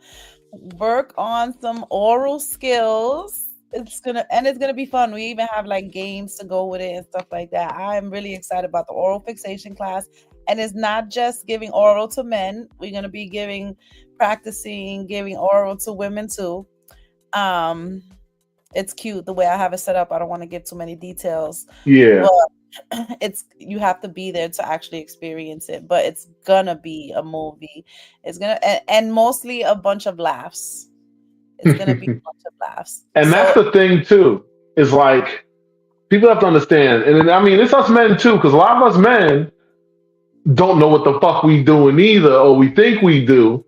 work on some oral skills. It's gonna be fun. We even have like games to go with it and stuff like that. I'm really excited about the oral fixation class. And it's not just giving oral to men. We're gonna be practicing giving oral to women too. Um, it's cute the way I have it set up. I don't want to give too many details, Yeah. but it's you have to be there to actually experience it. But it's gonna be a movie. It's gonna and mostly a bunch of laughs. It's gonna be a bunch of laughs. And that's So the thing too, is like people have to understand, and I mean it's us men too, because a lot of us men don't know what the fuck we doing either, or we think we do,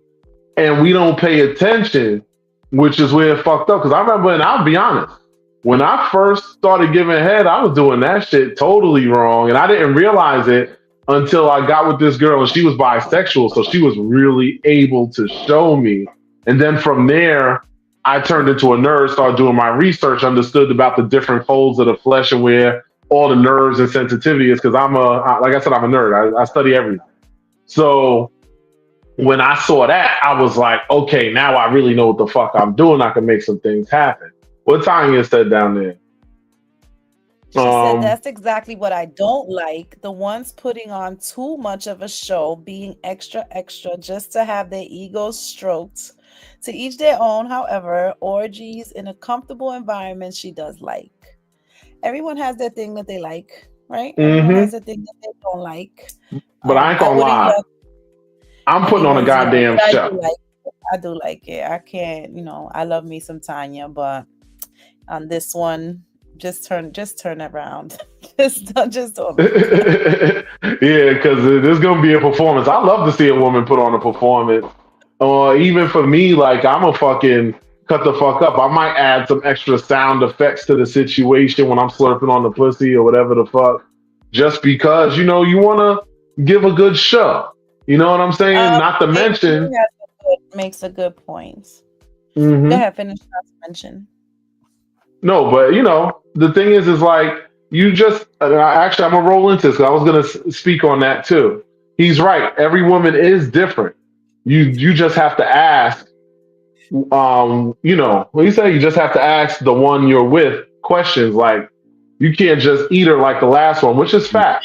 and we don't pay attention, which is where it fucked up. Because I remember, and I'll be honest, when I first started giving head, I was doing that shit totally wrong, and I didn't realize it until I got with this girl, and she was bisexual, so she was really able to show me. And then from there, I turned into a nerd, started doing my research, understood about the different folds of the flesh and where all the nerves and sensitivity is. Because like I said, I'm a nerd. I study everything. So when I saw that, I was like, okay, now I really know what the fuck I'm doing. I can make some things happen. What Tanya said down there? she said Um, that's exactly what I don't like. The ones putting on too much of a show, being extra extra just to have their egos stroked. To each their own, however, orgies in a comfortable environment she does like. Everyone has their thing that they like, right? Everyone has hmm their thing that they don't like. But I ain't I gonna wouldn't lie, judge I'm putting on a anyone's yard, goddamn but I do show. like it. I do like it. I can't, I love me some Tanya, but on this one, just turn it around. just don't do that. Yeah, because there's gonna be a performance. I love to see a woman put on a performance. Or even for me, like I'm a fucking cut the fuck up. I might add some extra sound effects to the situation when I'm slurping on the pussy or whatever the fuck, just because you want to give a good show. You know what I'm saying? Not to JP mention, makes a good point. Go hmm ahead, finish not to mention. no, but the thing is like you just actually I'm gonna roll into this 'cause I was gonna speak on that too. He's right. Every woman is different. You just have to ask. What you say? You just have to ask the one you're with questions. Like you can't just eat her like the last one, which is fact.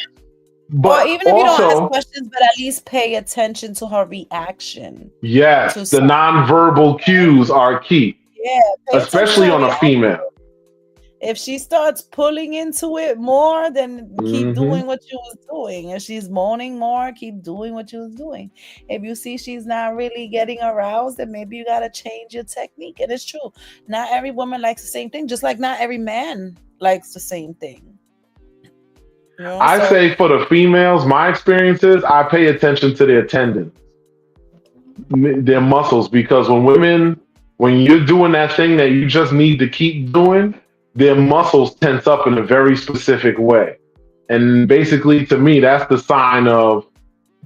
Or But even if you don't ask also, questions, but at least pay attention to her reaction to yes, the something. nonverbal cues are key, Yeah, pay attention to especially her on a reaction. female. If she starts pulling into it more, then keep hmm doing what you was doing. If she's moaning more, keep doing what you was doing. If you see she's not really getting aroused, then maybe you gotta change your technique. And it's true. Not every woman likes the same thing, just like not every man likes the same thing. I So say for the females, my experience is I pay attention to their tendons, their muscles, because when you're doing that thing that you just need to keep doing, their muscles tense up in a very specific way. And basically, to me, that's the sign of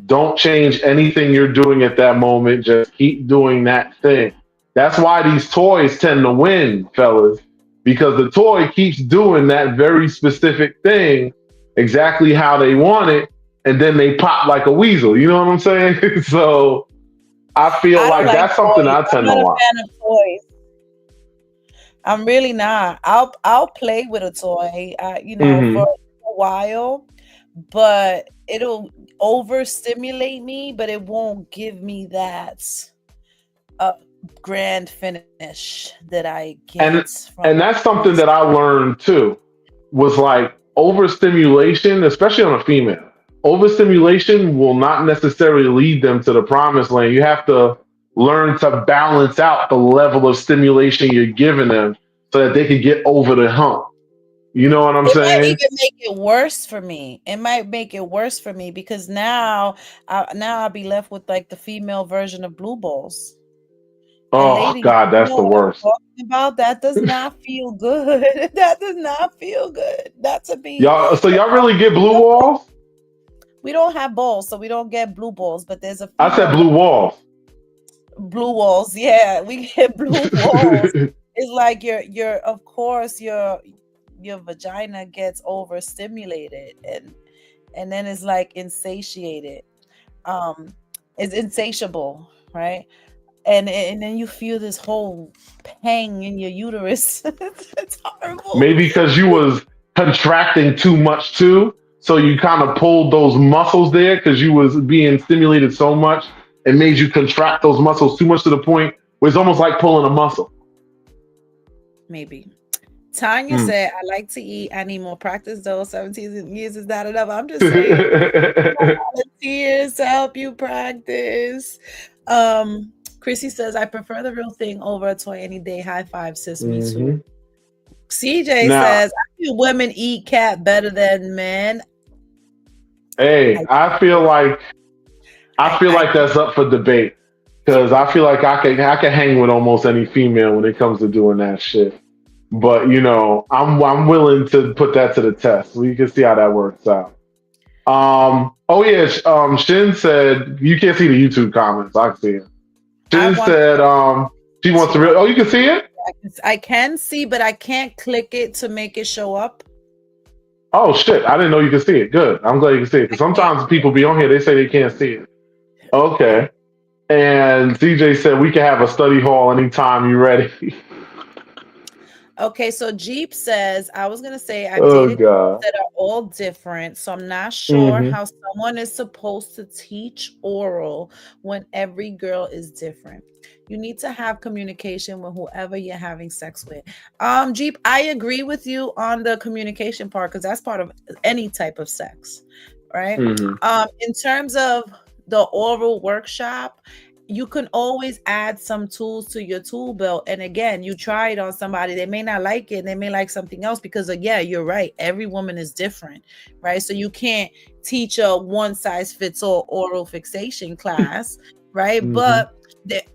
don't change anything you're doing at that moment. Just keep doing that thing. That's why these toys tend to win, fellas, because the toy keeps doing that very specific thing exactly how they want it, and then they pop like a weasel. You know what I'm saying? So I feel I don't like like that's something toys. I I'm tend to not a watch. fan of toys. I'm really not. I'll play with a toy, for Hmm. a while, but it'll overstimulate me, but it won't give me that uh, grand finish that I get And from and that's toys. something that I learned too, was like overstimulation, especially on a female. Overstimulation will not necessarily lead them to the promised land. You have to learn to balance out the level of stimulation you're giving them so that they can get over the hump. You know what I'm It might saying? even make it worse for me. It might make it worse for me because now I'll be left with like the female version of blue balls. And Oh ladies, God, you that's know the what I'm worst. talking about. That does not feel good. That does not feel good. Not to be. Y'all, so y'all really get blue walls? We don't have balls, so we don't get blue balls. But there's a I said female blue walls. blue walls. Yeah, we get blue walls. It's like your of course your vagina gets overstimulated and then it's like insatiated. Um, it's insatiable, right? And then you feel this whole pang in your uterus. It's horrible. Maybe because you was contracting too much too, so you kind of pulled those muscles there because you was being stimulated so much. It made you contract those muscles too much to the point where it's almost like pulling a muscle. Maybe. Tanya Mm. said, I like to eat. I need more practice though. 17 years is not enough. I'm just saying, volunteers to help you practice. Chrissy says, I prefer the real thing over a toy any day. High five, sis. Me too. Hmm. CJ Now, says, I feel women eat cat better than men. hey, I I feel I like that's up for debate because I feel like I can hang with almost any female when it comes to doing that shit. But I'm willing to put that to the test. We can see how that works out. Oh yeah, Shin said you can't see the YouTube comments. I can see it. I Shin want said she wants she to. wants Oh, you can see it. I can see, but I can't click it to make it show up. Oh shit! I didn't know you could see it. Good. I'm glad you can see it because I can't. sometimes people be on here. They say they can't see it. Okay. And CJ said we can have a study hall anytime you're ready. Okay, so Jeep says, I was gonna say I've Oh dated girls god. that are all different, so I'm not sure Hmm. how someone is supposed to teach oral when every girl is different. You need to have communication with whoever you're having sex with. Jeep, I agree with you on the communication part because that's part of any type of sex, right? Hmm. In terms of the oral workshop, you can always add some tools to your tool belt. And again, you try it on somebody, they may not like it, they may like something else because yeah, you're right. Every woman is different, right? So you can't teach a one size fits all oral fixation class, right? Hmm. But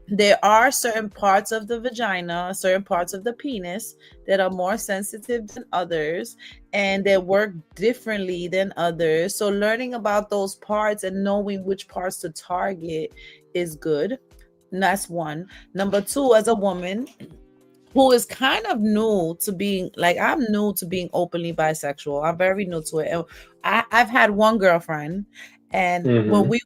there are certain parts of the vagina, certain parts of the penis that are more sensitive than others and they work differently than others. So learning about those parts and knowing which parts to target is good. And that's one. Number two, as a woman who is kind of new to being like, I'm new to being openly bisexual. I'm very new to it. And I've had one girlfriend, and when Hmm. we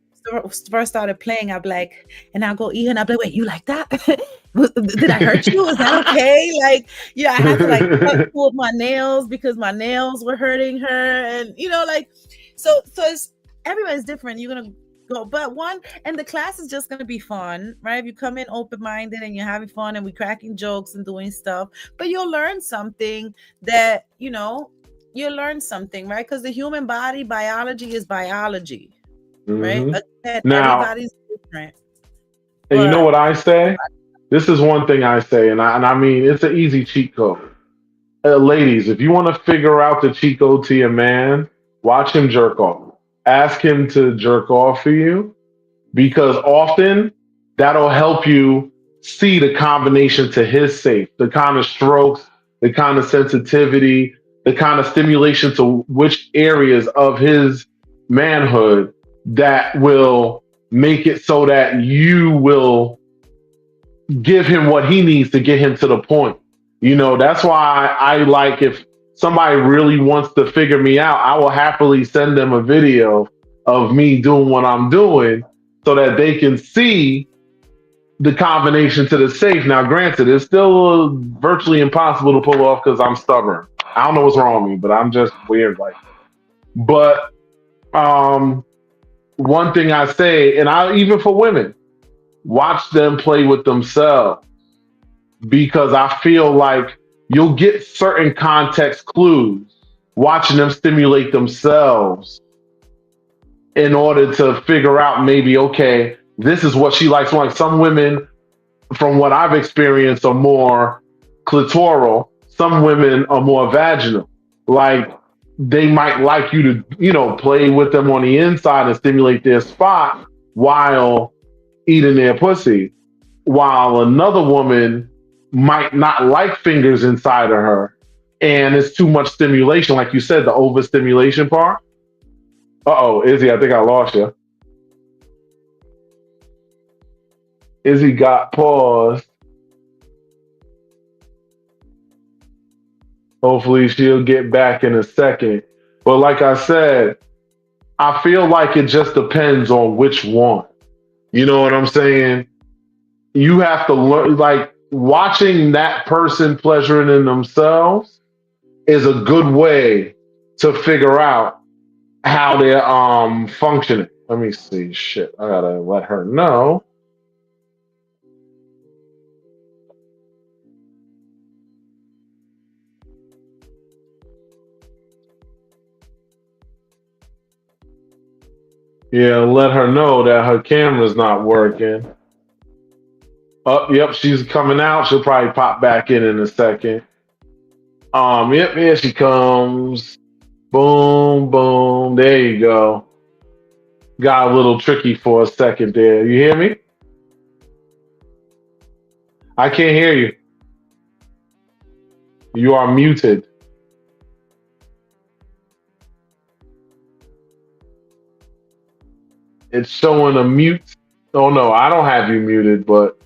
first started playing, I'd be like, and I'll go eat her, and I'll be like, wait, you like that? Did I hurt you? Is that okay? Like, yeah, I had to like cut two of my nails because my nails were hurting her, and like, so it's everybody's different. You're gonna go, but one, and the class is just gonna be fun, right? If you come in open-minded and you're having fun and we're cracking jokes and doing stuff, but you'll learn something that you'll learn something, right? Because the human body biology is biology, right? Hmm. Again, Now, everybody's different, and you know but what I say? This is one thing I say, and I mean it's an easy cheat code. Ladies, if you want to figure out the cheat code to your man, watch him jerk off. Ask him to jerk off for you because often that'll help you see the combination to his safe, the kind of strokes, the kind of sensitivity, the kind of stimulation to which areas of his manhood that will make it so that you will give him what he needs to get him to the point. That's why I like if somebody really wants to figure me out, I will happily send them a video of me doing what I'm doing so that they can see the combination to the safe. Now, granted, it's still virtually impossible to pull off because I'm stubborn. I don't know what's wrong with me, but I'm just weird like that. But um, one thing I say, and I even for women, watch them play with themselves because I feel like you'll get certain context clues watching them stimulate themselves in order to figure out maybe okay, this is what she likes. Like some women, from what I've experienced, are more clitoral. Some women are more vaginal. Like they might like you to, play with them on the inside and stimulate their spot while eating their pussy. While another woman might not like fingers inside of her and it's too much stimulation, like you said, the overstimulation part. Uh-oh, Izzy, I think I lost you. Izzy got paused. Hopefully she'll get back in a second. But like I said, I feel like it just depends on which one. You know what I'm saying? You have to learn, like watching that person pleasuring in themselves is a good way to figure out how they're functioning. Let me see. Shit, I gotta let her know. Yeah, let her know that her camera's not working. Oh, yep, she's coming out. She'll probably pop back in a second. Yep, here she comes. Boom, boom. There you go. Got a little tricky for a second there. You hear me? I can't hear you. You are muted. It's showing a mute. Oh no, I don't have you muted, but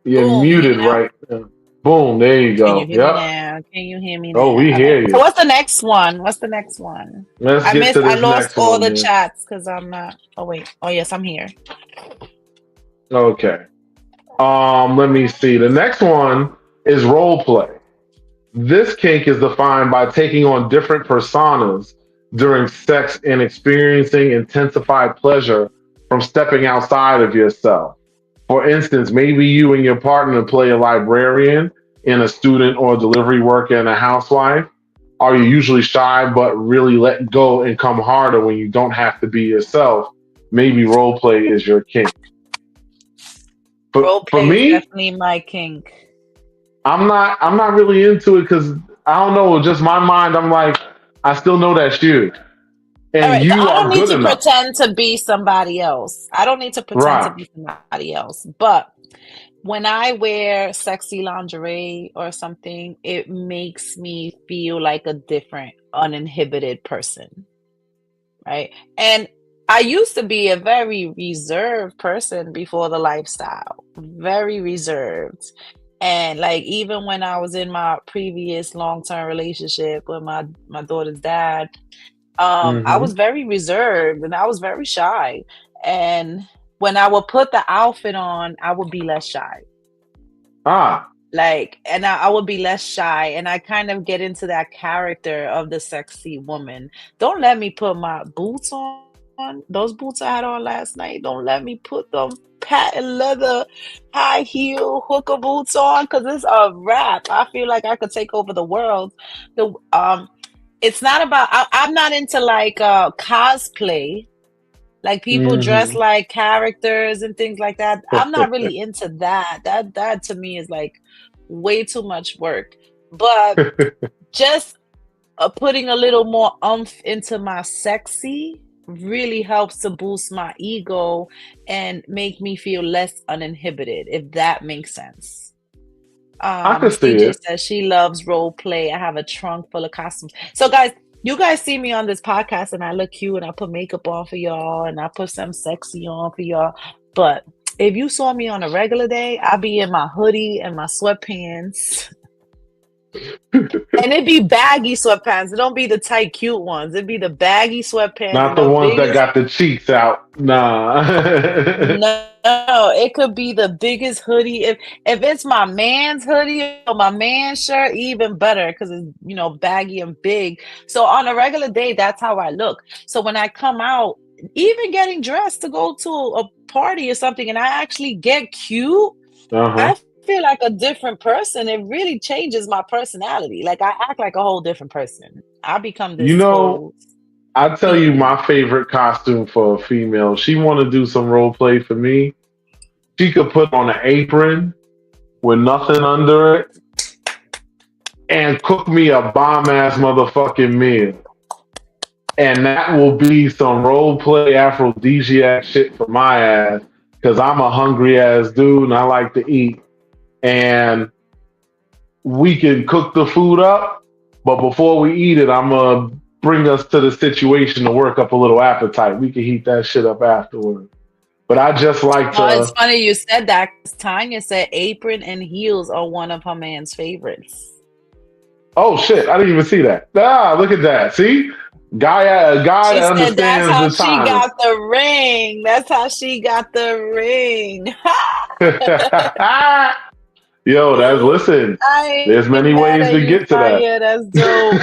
you're Boom, you hear muted me now? right now. Boom, there you Can you go. hear me Yep. now? Can you hear me Oh, now? we All right. hear So you. what's the next one? What's the next one? Let's get to I this lost next all one the here. chats because I'm not. Oh wait. Oh yes, I'm here. Okay. Let me see. The next one is role play. This kink is defined by taking on different personas during sex and experiencing intensified pleasure from stepping outside of yourself. For instance, maybe you and your partner play a librarian and a student or delivery worker and a housewife. Are you usually shy but really let go and come harder when you don't have to be yourself? Maybe role play is your kink. Role For play is me, definitely my kink. I'm not really into it because I don't know, just my mind, I'm like, I still know that's you. All And right, so you I don't are need good to enough. pretend to be somebody else. I don't need to pretend to Right. be somebody else. But when I wear sexy lingerie or something, it makes me feel like a different, uninhibited person, right? And I used to be a very reserved person before the lifestyle, very reserved. And like even when I was in my previous long-term relationship with my daughter's dad, I Hmm. was very reserved and I was very shy. And when I would put the outfit on, I would be less shy. Ah. Like, and I would be less shy, and I kind of get into that character of the sexy woman. Don't let me put my boots on. Those boots I had on last night. Don't let me put them patent leather high heel hooker boots on because it's a wrap. I feel like I could take over the world. The It's not about. I'm not into like cosplay, like people dress Hmm. like characters and things like that. I'm not really into that. That to me is like way too much work. But just putting a little more umph into my sexy really helps to boost my ego and make me feel less uninhibited, if that makes sense. I could see CJ it. says she loves role play. I have a trunk full of costumes. So guys, you guys see me on this podcast and I look cute and I put makeup on for y'all and I put some sexy on for y'all. But if you saw me on a regular day, I'd be in my hoodie and my sweatpants And it be baggy sweatpants. It don't be the tight, cute ones. It be the baggy sweatpants Not and the the ones that biggest. got the cheeks out. Nah. No, it could be the biggest hoodie. If it's my man's hoodie or my man's shirt, even better because it's baggy and big. So on a regular day, that's how I look. So when I come out, even getting dressed to go to a party or something, and I actually get cute, Uh-huh. I feel like a different person. It really changes my personality. Like I act like a whole different person. I become You this know, whole I'll tell you being. my favorite costume for a female. She want to do some role play for me. She could put on an apron with nothing under it and cook me a bomb ass motherfucking meal. And that will be some role play aphrodisiac shit for my ass. Cause I'm a hungry ass dude and I like to eat. And we can cook the food up, but before we eat it, I'm gonna bring us to the situation to work up a little appetite. We can heat that shit up afterwards. But I just like Oh, it's to. funny you said that 'cause Tanya said apron and heels are one of her man's favorites. Oh shit! I didn't even see that. Ah, look at that. See, guy She that said that's understands how the she timing. got the ring. That's how she got the ring. Yo, that's listen. I There's ain't many mad ways at to you, get to Tanya. That's dope.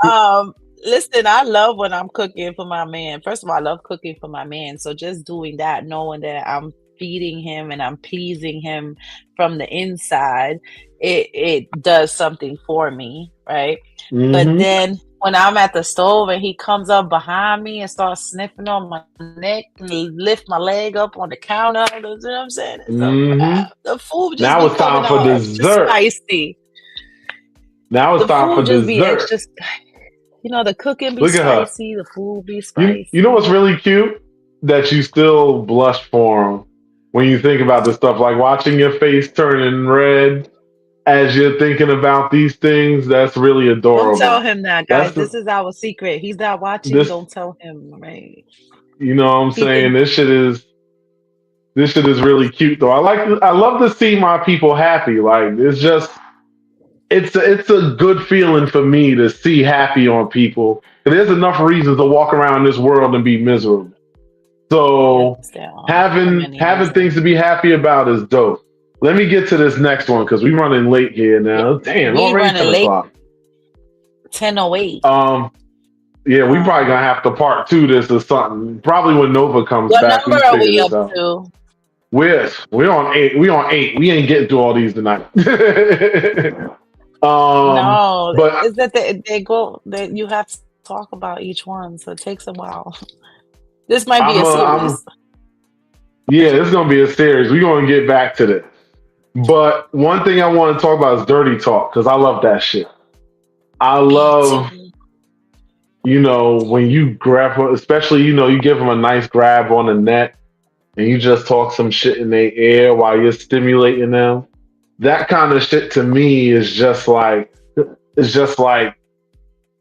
that. Listen, I love when I'm cooking for my man. First of all, I love cooking for my man. So just doing that, knowing that I'm feeding him and I'm pleasing him from the inside, it does something for me, right? But Hmm. then when I'm at the stove and he comes up behind me and starts sniffing on my neck and lift my leg up on the counter, you know what I'm saying? It's a Hmm. wrap. The food just Now be it's time coming for out extra dessert. spicy. Now it's The time for food just be dessert. extra. The cooking be Look at her. spicy. The food be You know what's spicy. really cute? That you still blush for him when you think about this stuff. Like watching your face turning red as you're thinking about these things. That's really Don't tell adorable. him that, That's guys. the, This is our secret. He's not watching. this. Don't tell him, right? You know what I'm He saying? think This shit is really cute though. I love to see my people happy. Like it's a good feeling for me to see happy on people. There's enough reasons to walk around this world and be miserable. yes, So there are so having many having things to reasons. be happy about is dope. Let me get to this next one because we're running late here Yeah, now. Damn, we already running 10 late. o'clock. 10:08. Um, yeah, we probably gonna Um, have to part two this or something. Probably when Nova comes what back, number we are figure we this up out. to? We're on eight. We on eight. We ain't getting through all these tonight. No, But is that they go that you have to talk about each one, so it takes a while. This might be a I'm series. yeah, this is gonna be a series. We're gonna get back to this. But one thing I want to talk about is dirty talk because I love that shit. I Me love, too. when you grab, especially, you give them a nice grab on the neck and you just talk some shit in their ear while you're stimulating them. That kind of shit to me is just like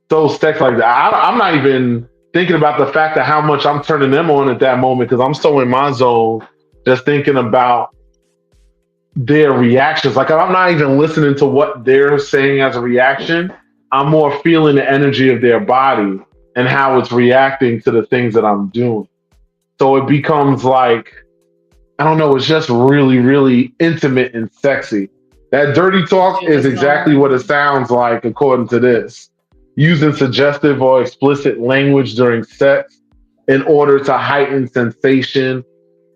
so sex like that. I'm not even thinking about the fact of how much I'm turning them on at that moment because I'm so in my zone, just thinking about their reactions. Like I'm not even listening to what they're saying as a reaction. I'm more feeling the energy of their body and how it's reacting to the things that I'm doing. So it becomes like, I don't know, it's just really, really intimate and sexy. That dirty talk It is was exactly what it known. sounds like, according to this. Using suggestive or explicit language during sex in order to heighten sensation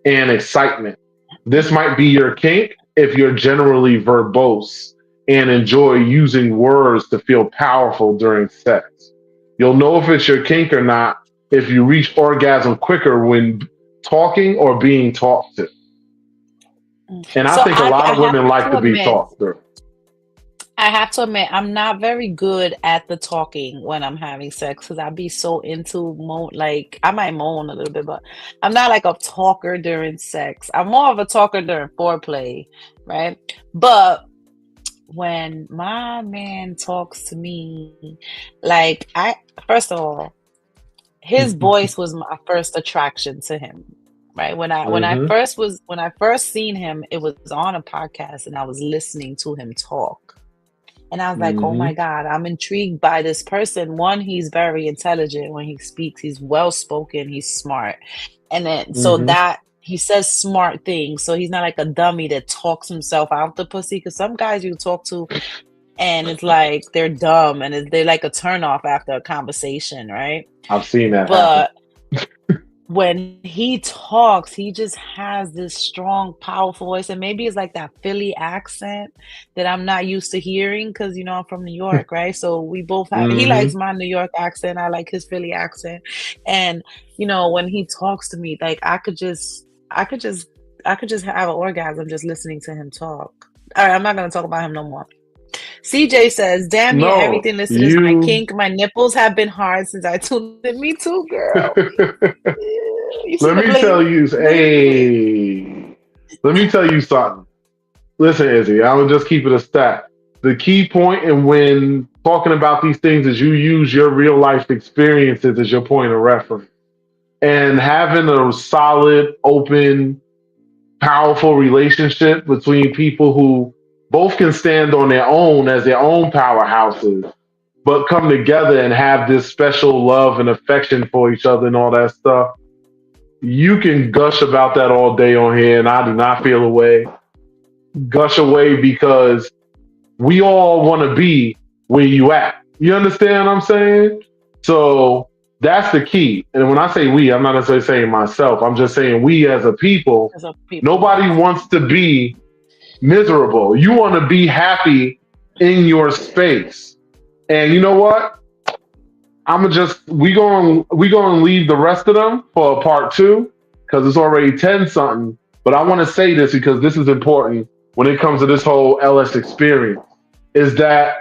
and excitement. This might be your kink if you're generally verbose and enjoy using words to feel powerful during sex. You'll know if it's your kink or not if you reach orgasm quicker when talking or being talked to. And I So think a lot I of have women like to to be admit, talked to. I'm not very good at the talking when I'm having sex because I be so into like I might moan a little bit, but I'm not like a talker during sex. I'm more of a talker during foreplay, right? But when my man talks to me, like I first of all, his voice was my first attraction to him. Right. Hmm. When I first seen him, it was on a podcast and I was listening to him talk. And I was like, oh Mm-hmm. my God, I'm intrigued by this person. One, he's very intelligent when he speaks, he's well spoken, he's smart. And then, so Mm-hmm. that he says smart things. So he's not like a dummy that talks himself out the pussy. Because some guys you talk to and it's like they're dumb and they're like a turnoff after a conversation, right? I've seen that happen. But when he talks, he just has this strong, powerful voice. And maybe it's like that Philly accent that I'm not used to hearing because, you know, I'm from New York, right? So we both have, he Mm-hmm. likes my New York accent. I like his Philly accent. And, you know, when he talks to me, like I could just have an orgasm just listening to him talk. All right, I'm not going to talk about him no more. CJ says, damn, yeah, No, everything listed is my you. kink. My nipples have been hard since I tuned in. Me too, girl. You see Let the me tell bling? you, Bling, bling. hey, let me tell you something. Listen, Izzy, I'm gonna just keep it a stat. The key point in when talking about these things is you use your real life experiences as your point of reference. And having a solid, open, powerful relationship between people who both can stand on their own as their own powerhouses, but come together and have this special love and affection for each other and all that stuff. You can gush about that all day on here, and I do not feel away. Gush away because we all want to be where you at. You understand what I'm saying? So that's the key. And when I say we, I'm not necessarily saying myself. I'm just saying we as a people. As a people, Nobody yes. wants to be miserable. You want to be happy in your space. And you know what? I'm gonna just we going to leave the rest of them for part two because it's already 10 something. But I want to say this because this is important when it comes to this whole LS experience. Is that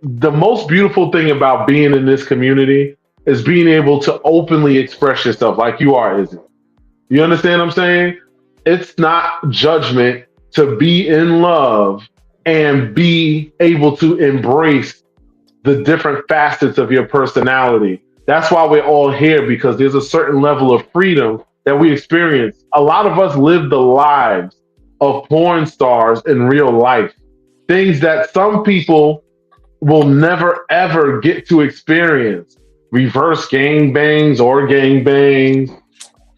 the most beautiful thing about being in this community is being able to openly express yourself like you are, Izzy. You understand what I'm saying? It's not judgment to be in love and be able to embrace the different facets of your personality. That's why we're all here because there's a certain level of freedom that we experience. A lot of us live the lives of porn stars in real life, things that some people will never ever get to experience. Reverse gang bangs or gang bangs,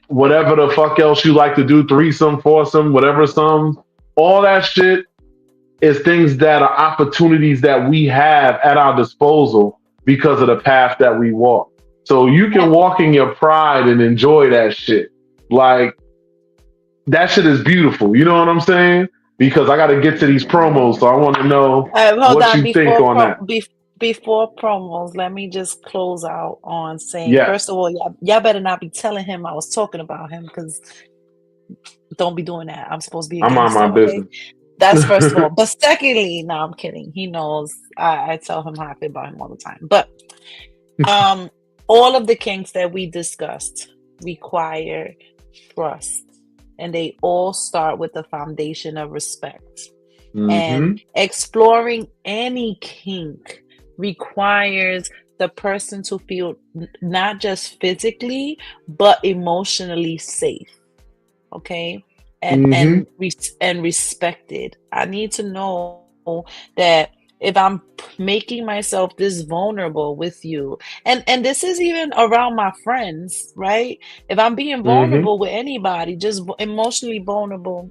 whatever the fuck else you like to do, threesome, foursome, whatever some, all that shit is things that are opportunities that we have at our disposal because of the path that we walk. So you can walk in your pride and enjoy that shit. Like that shit is beautiful. You know what I'm saying? Because I got to get to these promos, so I want to know Hold what on, you think on that. before promos, let me just close out on saying, Yes, first of all, y'all better not be telling him I was talking about him because don't be doing that. I'm supposed to be a I'm on gangster, my okay? business. That's first of all. But secondly, no, I'm kidding. He knows. I tell him how I feel about him all the time. But um, all of the kinks that we discussed require trust, and they all start with the foundation of respect. And Mm-hmm. exploring any kink requires the person to feel not just physically but emotionally safe, okay, Mm-hmm. and respected. I need to know that if I'm making myself this vulnerable with you, and this is even around my friends, right? If I'm being Mm-hmm. vulnerable with anybody, just emotionally vulnerable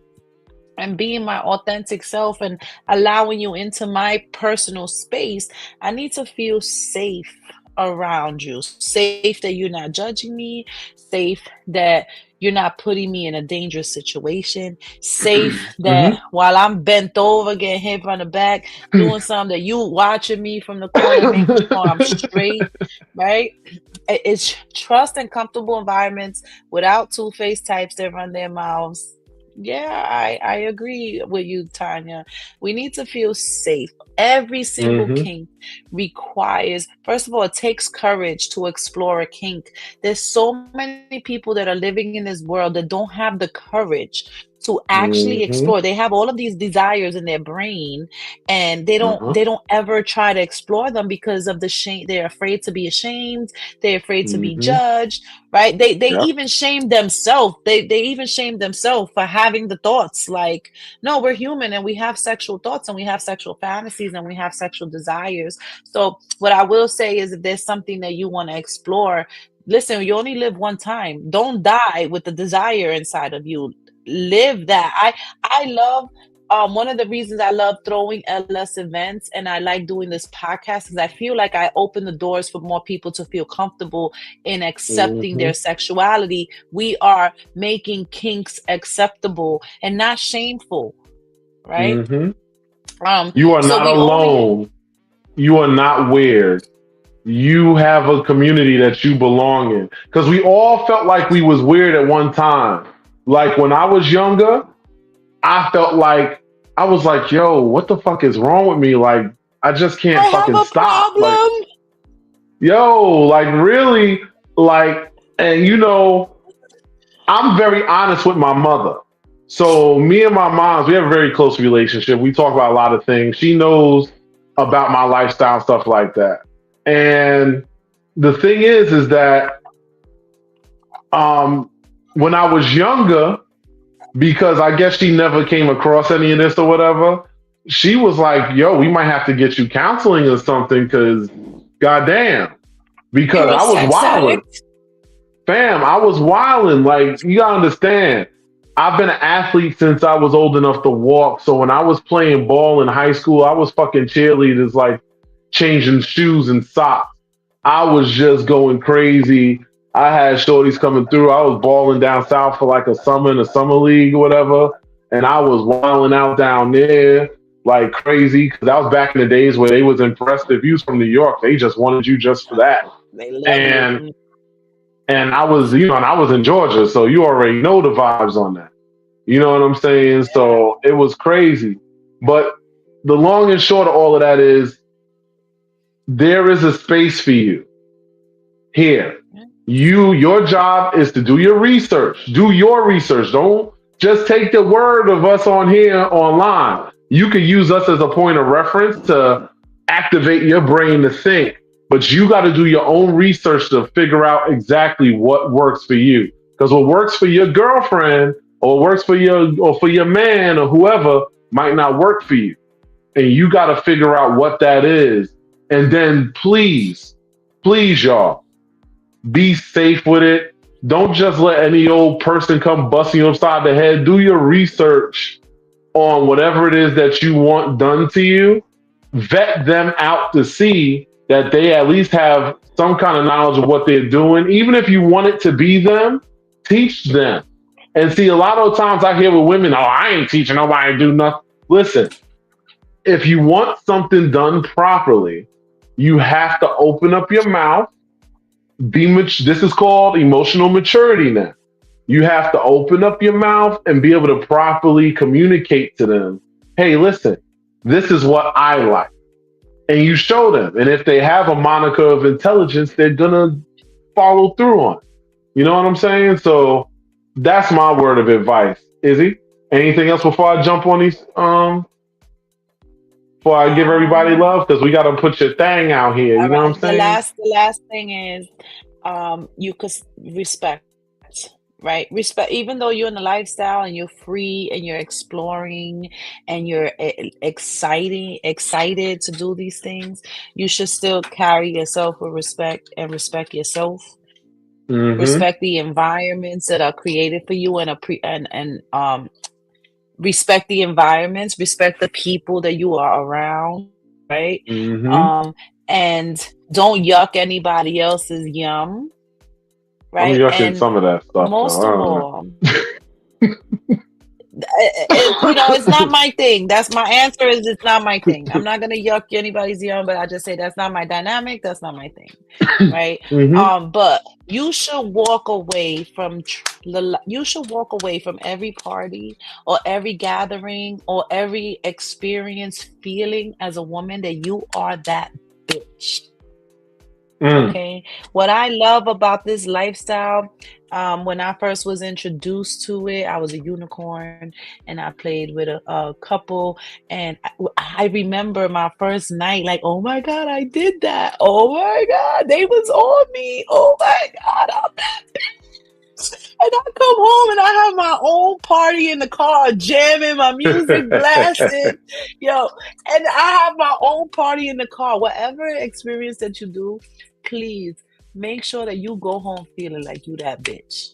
and being my authentic self and allowing you into my personal space, I need to feel safe around you. Safe that you're not judging me, safe that you're not putting me in a dangerous situation, safe that Mm-hmm. while I'm bent over, getting hit from the back, doing something that you watching me from the corner, making sure I'm straight, right? It's trust and comfortable environments without two-faced types that run their mouths. Yeah, I agree with you, Tanya. We need to feel safe. Every single Mm-hmm. kink requires, first of all, it takes courage to explore a kink. There's so many people that are living in this world that don't have the courage to actually Mm-hmm. explore. They have all of these desires in their brain, and they don't Uh-huh. they don't ever try to explore them because of the shame. They're afraid to be ashamed. They're afraid to be Mm-hmm. judged, right? They Yep. even shame themselves. They even shame themselves for having the thoughts like, no, we're human and we have sexual thoughts and we have sexual fantasies and we have sexual desires. So what I will say is, if there's something that you want to explore, listen, you only live one time. Don't die with the desire inside of you. Live that. I love, one of the reasons I love throwing LS events and I like doing this podcast, because I feel like I open the doors for more people to feel comfortable in accepting Mm-hmm. their sexuality. We are making kinks acceptable and not shameful, right? Mm-hmm. Um, You are so not we only alone. You are not weird. You have a community that you belong in. Because we all felt like we was weird at one time. Like when I was younger, I felt like I was like, yo, what the fuck is wrong with me? Like, I just I can't have fucking a stop. Like, problem. yo, like really, like, and I'm very honest with my mother. So me and my moms, we have a very close relationship. We talk about a lot of things. She knows about my lifestyle, stuff like that. And the thing is that um, when I was younger, because I guess she never came across any of this or whatever, she was like, "Yo, we might have to get you counseling or something, because goddamn." Because You're a I was sex wilding. addict. Fam, I was wilding. Like, you gotta understand. I've been an athlete since I was old enough to walk. So when I was playing ball in high school, I was fucking cheerleaders, like changing shoes and socks. I was just going crazy. I had shorties coming through. I was balling down south for like a summer in a summer league or whatever. And I was wilding out down there like crazy, because that was back in the days where they was impressed if you was from New York. They just wanted you just for that. They love you. And I was, and I was in Georgia, so you already know the vibes on that. You know what I'm saying? Yeah. So it was crazy. But the long and short of all of that is, there is a space for you here. Your job is to do your research. Do your research. Don't just take the word of us on here online. You could use us as a point of reference to activate your brain to think, but you got to do your own research to figure out exactly what works for you. Because what works for your girlfriend or works for your man or whoever might not work for you, and you got to figure out what that is. And then please, y'all, be safe with it. Don't just let any old person come busting you upside the head. Do your research on whatever it is that you want done to you. Vet them out to see that they at least have some kind of knowledge of what they're doing. Even if you want it to be them, teach them. And see, a lot of times I hear with women, oh, I ain't teaching nobody to do nothing. Listen, if you want something done properly, you have to open up your mouth. This is called emotional maturity now. You have to open up your mouth and be able to properly communicate to them. Hey, listen, this is what I like. And you show them. And if they have a moniker of intelligence, they're gonna follow through on it. You know what I'm saying? So that's my word of advice. Izzy, anything else before I jump on these before I give everybody Um, love? Because we gotta put your thing out here, you all know what I'm right. The saying? last thing is, you could respect, right? Respect, even though you're in the lifestyle and you're free and you're exploring and you're excited to do these things, you should still carry yourself with respect and respect yourself. Mm-hmm. Respect the environments that are created for you, and respect the environments, respect the people that you are around, right? Mm-hmm. Um, and don't yuck anybody else's yum, I'm right? yucking And some of that stuff though. most I of don't know. all, it's not my thing. That's my answer. Is it's not my thing. I'm not gonna yuck anybody's yum, but I just say that's not my dynamic. That's not my thing, right? Mm-hmm. But you should walk away from you should walk away from every party or every gathering or every experience feeling as a woman that you are that bitch. Mm. Okay. What I love about this lifestyle, when I first was introduced to it, I was a unicorn and I played with a couple. And I remember my first night, like, oh my God, I did that. Oh my God, they was on me. Oh my God, I'm that bitch. And I come home and I have my own party in the car, jamming my music blasted. Yo, and I have my own party in the car. Whatever experience that you do, please make sure that you go home feeling like you that bitch.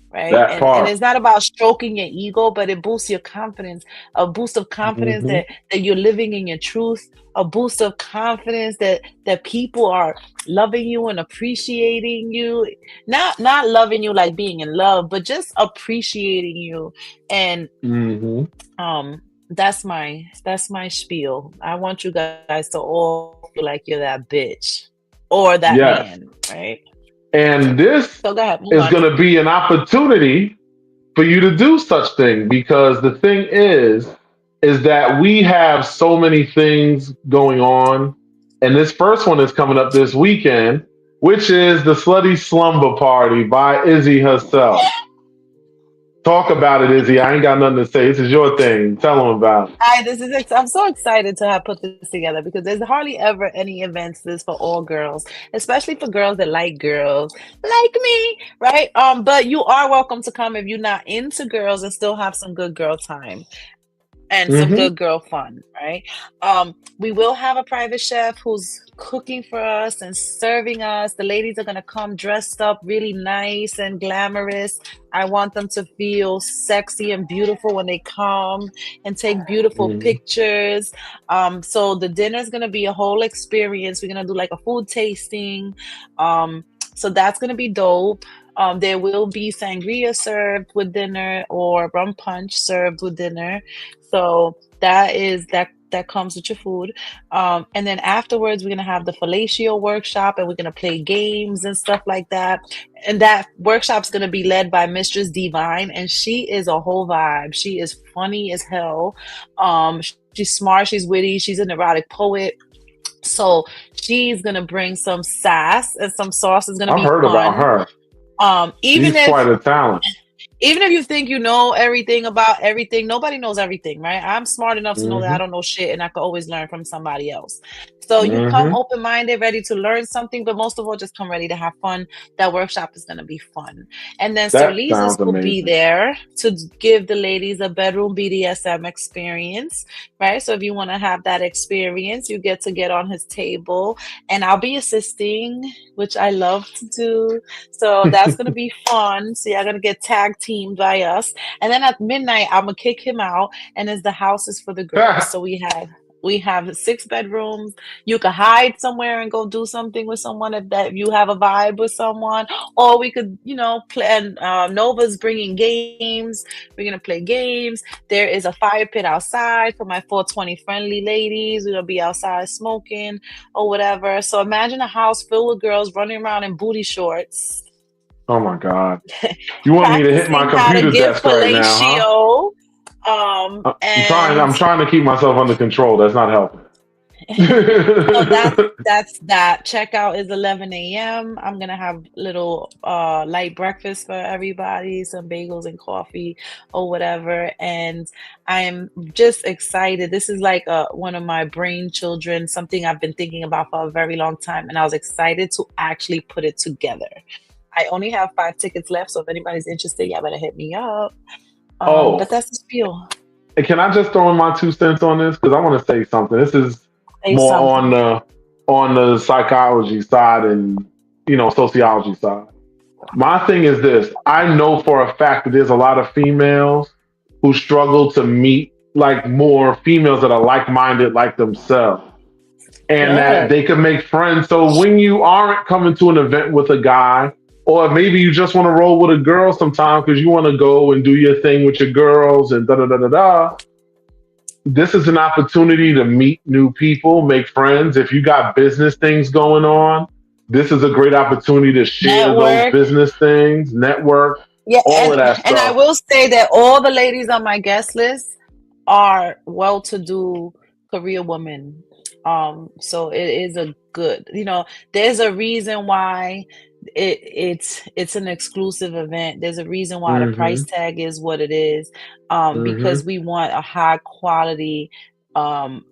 Right. That And part. it's not about stroking your ego, but it boosts your confidence, a boost of confidence Hmm. that you're living in your truth, a boost of confidence that people are loving you and appreciating you. Not loving you like being in love, but just appreciating you. And Hmm. that's my spiel. I want you guys to all feel like you're that bitch or that man, Yes. right? And So this go ahead, move is on. going to be an opportunity for you to do such thing, because the thing is that we have so many things going on, and this first one is coming up this weekend, which is the Slutty Slumber Party by Izzy herself. Talk about it, Izzy. I ain't got nothing to say. This is your thing. Tell them about it. I'm so excited to have put this together because there's hardly ever any events this for all girls, especially for girls that like girls like me, right? But you are welcome to come if you're not into girls and still have some good girl time and some Hmm. good girl fun, right? We will have a private chef who's cooking for us and serving us. The ladies are gonna come dressed up really nice and glamorous. I want them to feel sexy and beautiful when they come and take beautiful Hmm. pictures. So the dinner is gonna be a whole experience. We're gonna do like a food tasting. So that's gonna be dope. There will be sangria served with dinner or rum punch served with dinner. So that comes with your food. And then afterwards, we're gonna have the fellatio workshop, and we're gonna play games and stuff like that. And that workshop's gonna be led by Mistress Divine, and she is a whole vibe. She is funny as hell. She's smart, she's witty, she's an erotic poet. So she's gonna bring some sass and some sauce. Is gonna I've be heard about fun. her. Even She's if quite a talent. even if you think you know everything about everything, nobody knows everything, right? I'm smart enough to know that I Hmm. don't know shit and I can always learn from somebody else. So you come Hmm. open minded, ready to learn something, but most of all, just come ready to have fun. That workshop is going to be fun. And then Sir That Lisa's sounds will be amazing. there to give the ladies a bedroom BDSM experience, right? So if you want to have that experience, you get on his table, and I'll be assisting, which I love to do. So that's gonna be fun. So y'all gonna get tag teamed by us. And then at midnight, I'm gonna kick him out, and it's the house is for the girls. So we have 6 bedrooms. You could hide somewhere and go do something with someone if that you have a vibe with someone, or we could, play. And Nova's bringing games. We're gonna play games. There is a fire pit outside for my 420 friendly ladies. We're gonna be outside smoking or whatever. So imagine a house filled with girls running around in booty shorts, Oh my God. You want me to hit my practicing how to computer give desk right now, huh? fellatio. I'm trying. And I'm trying to keep myself under control. That's not helping. so that's that. Checkout is 11 a.m. I'm gonna have little light breakfast for everybody, some bagels and coffee or whatever. And I'm just excited. This is like one of my brain children, something I've been thinking about for a very long time, and I was excited to actually put it together. I only have 5 tickets left, so if anybody's interested, y'all better hit me up. But Oh, that's the spiel. and can I just throw in my 2 cents on this? Because I want to say something. This is Say more on something. the psychology side and sociology side. My thing is this: I know for a fact that there's a lot of females who struggle to meet like more females that are like-minded like themselves, and that Yes. they can make friends. So when you aren't coming to an event with a guy, or maybe you just want to roll with a girl sometime because you want to go and do your thing with your girls and da da da da da, this is an opportunity to meet new people, make friends. If you got business things going on, this is a great opportunity to share those Network. business things, network, Yeah, all and of that and I stuff. will say that all the ladies on my guest list are well-to-do career women. So it is a good, there's a reason why it's an exclusive event. There's a reason why the price Mm-hmm. tag is what it is. Because Mm-hmm. we want a high quality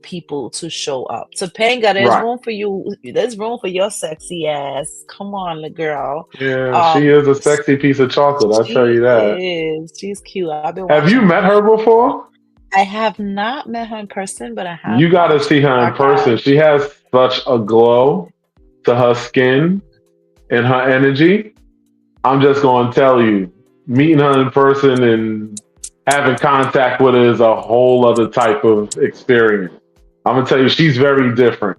people to show up. Topanga, there's Right. room for you. There's room for your sexy ass. Come on, little girl. Yeah, she Um, is a sexy piece of chocolate, I'll tell she you that. is. She's cute. I've been Have you watching. met her before? I have not met her in person, but I have You got to watched see her in person. podcasts. She has such a glow to her skin and her energy. I'm just going to tell you, meeting her in person and having contact with her is a whole other type of experience. I'm going to tell you, she's very different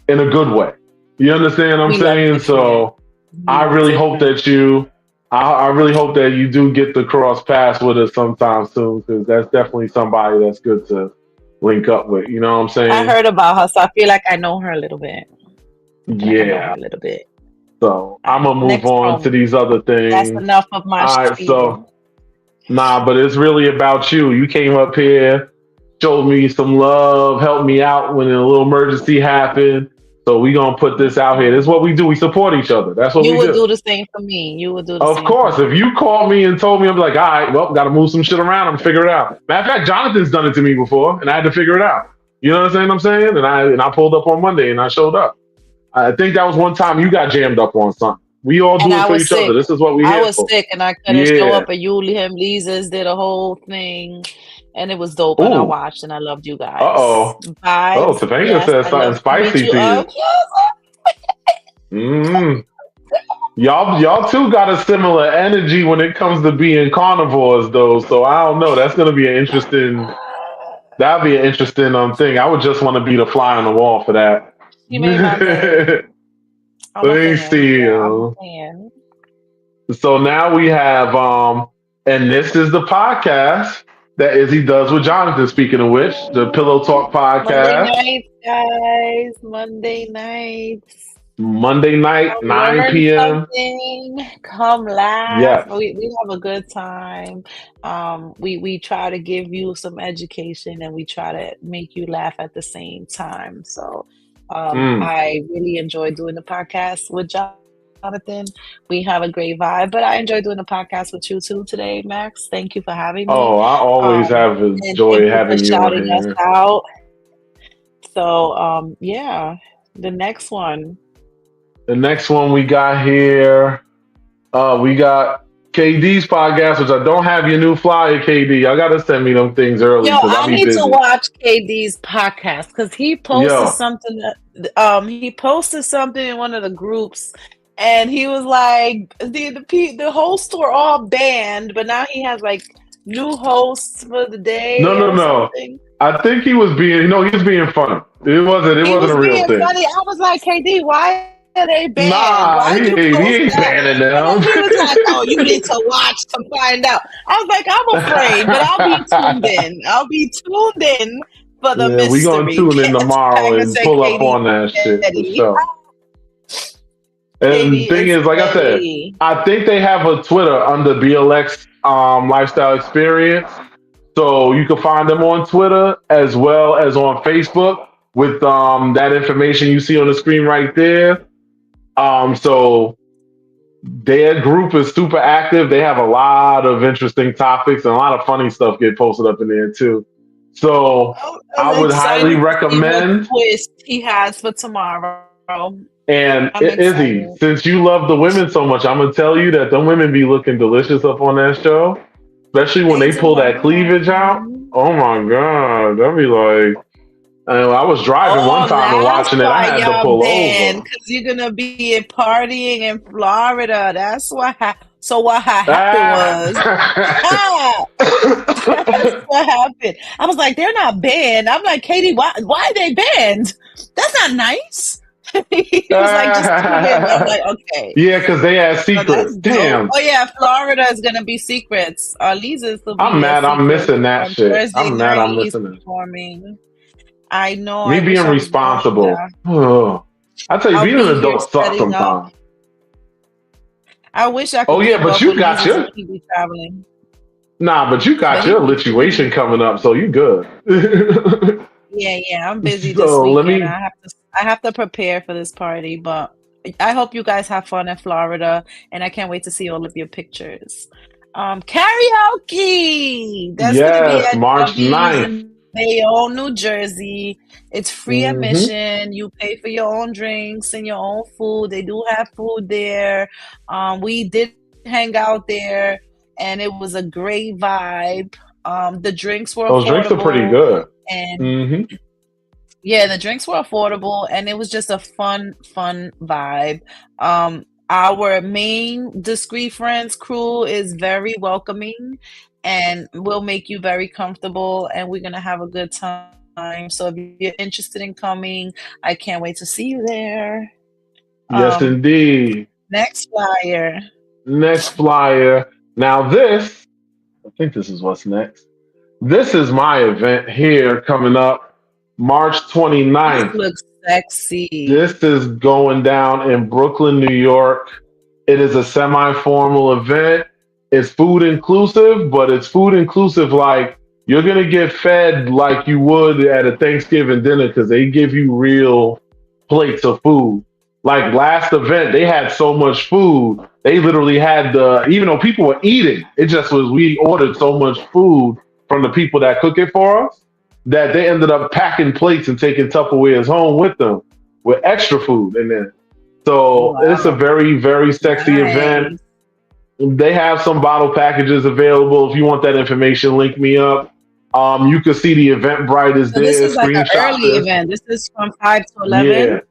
in a good way. You understand what I'm We love saying? different. So We I love really hope different. that I really hope that you do get to cross paths with us sometime soon, because that's definitely somebody that's good to link up with. You know what I'm I saying? heard about her, so I feel like I know her a little bit. I feel like I know her Yeah. a little bit. So All I'm right, gonna move next on to room. these other That's things. enough of my All right. spiel. So nah, but it's really about you. You came up here, showed me some love, helped me out when a little emergency happened. So we gonna put this out here. This is what we do. We support each other. That's what You we would do. do the same for me. You would do the Of same for course, if me. you called me and told me, I'm like, all right, well, got to move some shit around and figure it out. Matter of fact, Jonathan's done it to me before, and I had to figure it out. You know what I'm saying? And I pulled up on Monday and I showed up. I think that was one time you got jammed up on something. We all And do it I for was each other. sick. This is what we're I here was for. sick and I couldn't show Yeah. up, and you, him, Lisa's did a whole thing, and it was dope. And I Ooh. watched and I loved you Uh guys. oh. Oh, Vibes, Topanga yes, said I something love to meet spicy you to you. up. Yes, Mm. Y'all two got a similar energy when it comes to being carnivores, though. So I don't know. That's gonna be an interesting. That'd be an interesting thing. I would just want to be the fly on the wall for that. she made my day. I'm Let a me fan. see. Yeah, I'm a fan. So now we have, and this is the podcast that Izzy does with Jonathan. Speaking of which, the Pillow Talk Monday podcast, nights, guys. Monday nights. Monday night, Come 9 learn p.m. something. Come laugh. Yes. We have a good time. We try to give you some education and we try to make you laugh at the same time. So Mm. I really enjoy doing the podcast with Jonathan. We have a great vibe, but I enjoy doing the podcast with you too today, Max. Thank you for having me. Oh, I always Um, have a and thank joy you for having you on shouting us here. out. So yeah, the next one. The next one we got here, we got KD's podcast, which I don't have your new flyer, KD. Y'all got to send me them things early Yo, because I'll I be need to busy. watch KD's podcast because he posted Yo. something he posted something in one of the groups and he was like the hosts were all banned, but now he has like new hosts for the No, day no, or no. something. I think he was being, no, he was being funny. It He wasn't was a real being thing. funny. I was like, KD, why are they banned? Nah, Why'd you he post ain't that? banning And them. then he was like, oh, you need to watch to find out. I was like, I'm afraid, but I'll be tuned in. I'll be tuned in for the Yeah, we gonna mystery. tune in tomorrow Topanga and said pull up KD on that shit for ready. sure. And KD the thing is is, like I said, ready. I think they have a Twitter under BLX Lifestyle Experience. So you can find them on Twitter as well as on Facebook with that information you see on the screen right there. So their group is super active. They have a lot of interesting topics and a lot of funny stuff get posted up in there too. So I'm I would highly excited to see what recommend. twist he has for tomorrow. And I'm Izzy, excited. since you love the women so much, I'm gonna tell you that the women be looking delicious up on that show, especially when They they do. pull I that cleavage out. know. Oh my god, that'd be like. I was driving one Oh, time and that's watching it. I why had to y'all pull banned, over. because you're gonna be partying in Florida. That's what so what happened was ah, that's what happened. I was like, they're not banned. I'm like, Katie, why are they banned? That's not nice. He was like, just tune in. I'm like, okay. Yeah, because they had So that's secrets. dope. Damn, Oh yeah, Florida is gonna be secrets. Lisa's will I'm be a mad. I'm secret missing that on shit. Thursday I'm mad. night. I'm He's missing it. performing. I know. Me I wish being I was going responsible. there. Ugh. I tell you, I'll being an be here adult sucks setting up. sometimes. I wish I Oh could yeah, keep but up with you got Lisa's and your he be traveling, but you but got he your be lituation coming up, so you good. Yeah. I'm busy this So let weekend. me. I have to prepare for this party, but I hope you guys have fun in Florida, and I can't wait to see all of your pictures. Karaoke. That's gonna be Yes, at March W's 9th. in Bayonne, New Jersey. It's free Mm-hmm. admission. You pay for your own drinks and your own food. They do have food there. We did hang out there, and it was a great vibe. The drinks were Those drinks are pretty affordable, good. and Mm-hmm. yeah, the drinks were affordable, and it was just a fun vibe. Our main Discreet Friends crew is very welcoming and will make you very comfortable, and we're gonna have a good time. So if you're interested in coming, I can't wait to see you there. Yes, Um, indeed. Next flyer. Next flyer. Now this, I think this is what's next. This is my event here coming up March This 29th. looks sexy. This is going down in Brooklyn, New York. It is a semi-formal event. It's food inclusive, but it's food inclusive like you're gonna get fed like you would at a Thanksgiving dinner because they give you real plates of food. Like last event, they had so much food. They literally had even though people were eating, it just was we ordered so much food from the people that cook it for us that they ended up packing plates and taking Tupperwares home with them with extra food in there. So it's a Wow, very, very sexy event. nice. They have some bottle packages available. If you want that information, link me up. You can see the Eventbrite is So this there. is like an Screenshot early this. event. This is from 5 to Yeah, 11.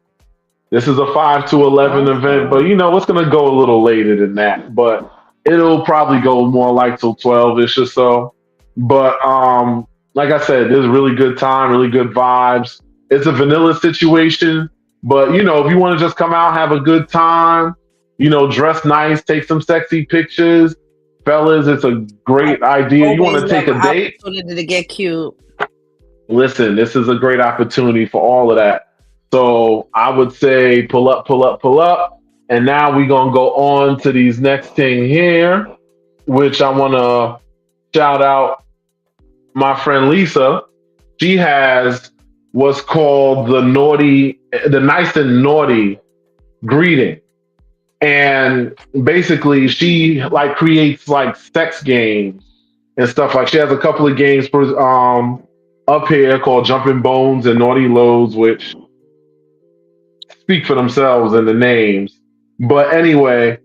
this is a 5 to 11 event, but Okay. you know it's gonna go a little later than that. But it'll probably go more like till 12ish or so. But like I said, there's a really good time, really good vibes. It's a vanilla situation, but you know if you want to just come out, have a good time, dress nice, take some sexy pictures, fellas. It's a I great idea. You want always to love take a an date? opportunity to get cute. Listen, this is a great opportunity for all of that. So I would say pull up, pull up, pull up. And now we're going to go on to these next thing here, which I want to shout out my friend Lisa. She has what's called the nice and naughty greeting. And basically she like creates like sex games and stuff. Like she has a couple of games for up here called Jumping Bones and Naughty Loads, which speak for themselves in the names. But anyway,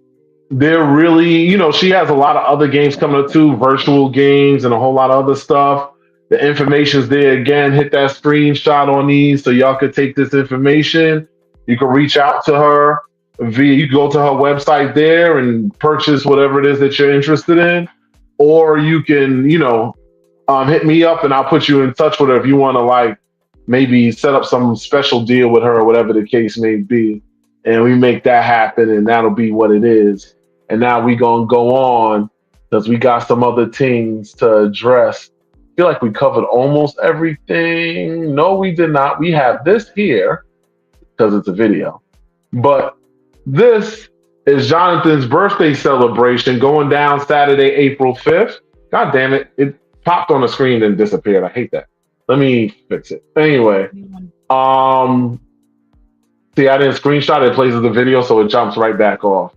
they're really, she has a lot of other games coming up too, virtual games and a whole lot of other stuff. The information's there again. Hit that screenshot on these so y'all could take this information. You can reach out to her via, you can go to her website there and purchase whatever it is that you're interested in. Or you can, hit me up and I'll put you in touch with her if you want to like maybe set up some special deal with her or whatever the case may be. And we make that happen and that'll be what it is. And now we gonna go on because we got some other things to address. I feel like we covered almost everything. No, we did not. We have this here because it's a video. But this is Jonathan's birthday celebration going down Saturday, April 5th. God damn it. It popped on the screen and disappeared. I hate that. Let me fix it. Anyway, um, see, I didn't screenshot it. It plays the video, so it jumps right back off.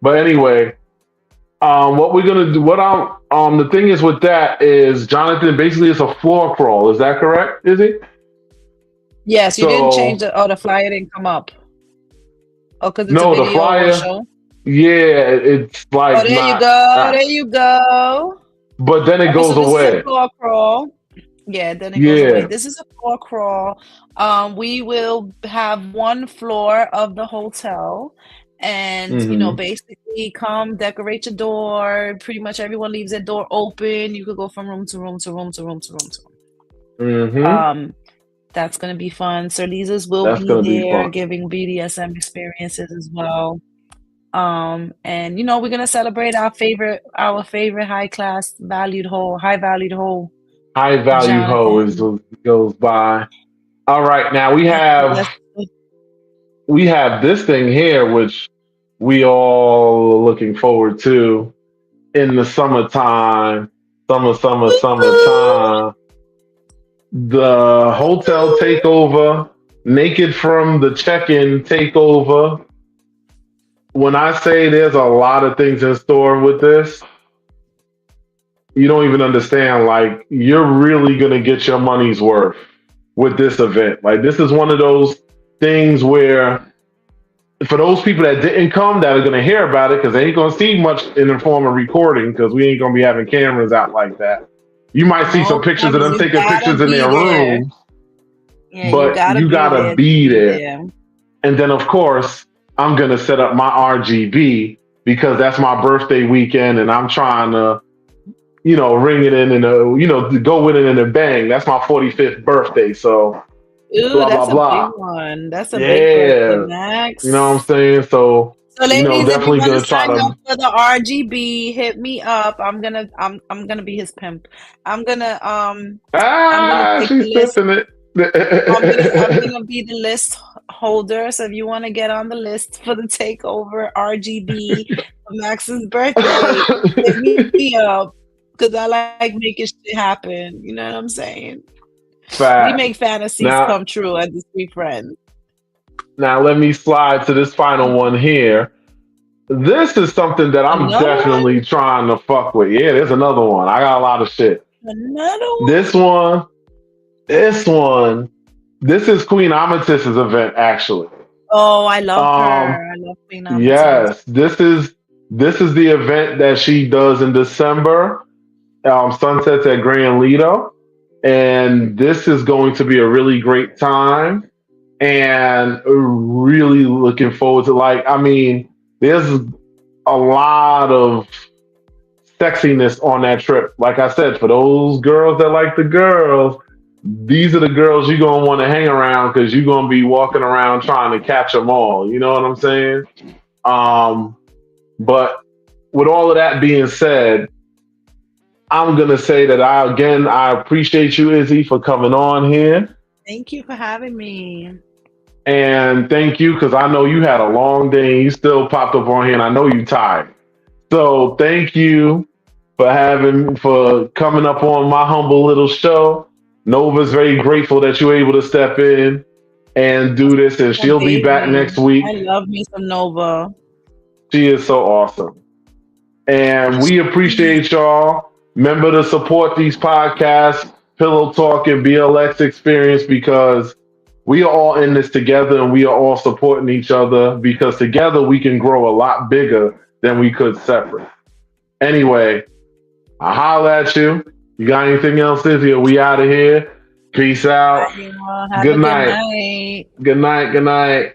But anyway, what we're gonna do, the thing is with that is Jonathan basically it's a floor crawl. Is that correct? Is it? Yes, you didn't change So the flyer didn't come up. Oh, because it's a no, the video, it won't flyer, show. yeah, it's Oh, like there you not, go. There you go. but then it Okay, goes so this is a away. floor crawl. Yeah, then it goes away. Yeah. This is a floor crawl. We will have one floor of the hotel, and Hmm. basically come decorate your door. Pretty much everyone leaves their door open. You could go from room to room to room to room to room to room. Hmm. That's gonna be fun. Sir Lisa's will That's be gonna be there fun. giving BDSM experiences as well. And we're gonna celebrate our favorite high valued whole, High value hoe is Jonathan. what goes by. All right, now we Let's have let's we have this thing here, which we all are looking forward to in the summertime. Summer, summer, woo, woo. summertime. the hotel takeover, naked from the check-in takeover. When I say there's a lot of things in store with this, you don't even understand. Like, you're really gonna get your money's worth with this event. Like, this is one of those things where, for those people that didn't come, that are gonna hear about it, because they ain't gonna see much in the form of recording, because we ain't gonna be having cameras out like that. You might see some No, pictures of cameras, them you taking gotta pictures in be their there. rooms, Yeah, you but gotta you be gotta there to be be there. there. And then, of course, I'm gonna set up my RGB because that's my birthday weekend, and I'm trying to, ring it in and go with it in a bang. That's my 45th birthday, so Ooh, blah blah that's a big blah. one. That's a big birthday, Yeah, you know what I'm Max. saying. So, So, ladies, if you definitely want to gonna try sign up to. for the RGB, hit me up. I'm gonna be his pimp. I'm gonna um I'm gonna Ah, take the she's list. flipping I'm it. gonna be the list holder. So if you want to get on the list for the takeover RGB for Max's birthday, hit me up because I like making shit happen. You know what I'm saying? We Fact. make fantasies Now, come true at the Street Friends. let me slide to this final one here. This is something that I'm Another one? definitely trying to fuck with. Yeah, there's another one. I got a lot of shit. Another This one? one, this one, this is Queen Ametyst's event, actually. Oh, I love Um, her. I love Queen Amethyst. yes, this is the event that she does in December. Sunsets at Grand Lido, and this is going to be a really great time. And really looking forward to, like, I mean, there's a lot of sexiness on that trip. Like I said, for those girls that like the girls, these are the girls you're gonna want to hang around because you're gonna be walking around trying to catch them all. You know what I'm saying? Um, but with all of that being said, I'm gonna say that I appreciate you, Izzy, for coming on here, Thank you for having me. and thank you because I know you had a long day and you still popped up on here, and I know you tired. So thank you for coming up on my humble little show. Nova's very grateful that you're able to step in and do this, and My she'll be back baby. next I week. love me some Nova. She is so awesome. And we Mm. appreciate y'all. Remember to support these podcasts, Pillow Talk and BLX Experience, because we are all in this together and we are all supporting each other, because together we can grow a lot bigger than we could separate. Anyway, I'll holler at you. You got anything else, Izzy? Are we out of here? Peace out. Bye, y'all. Have Good a good night. night. Good night. Good night.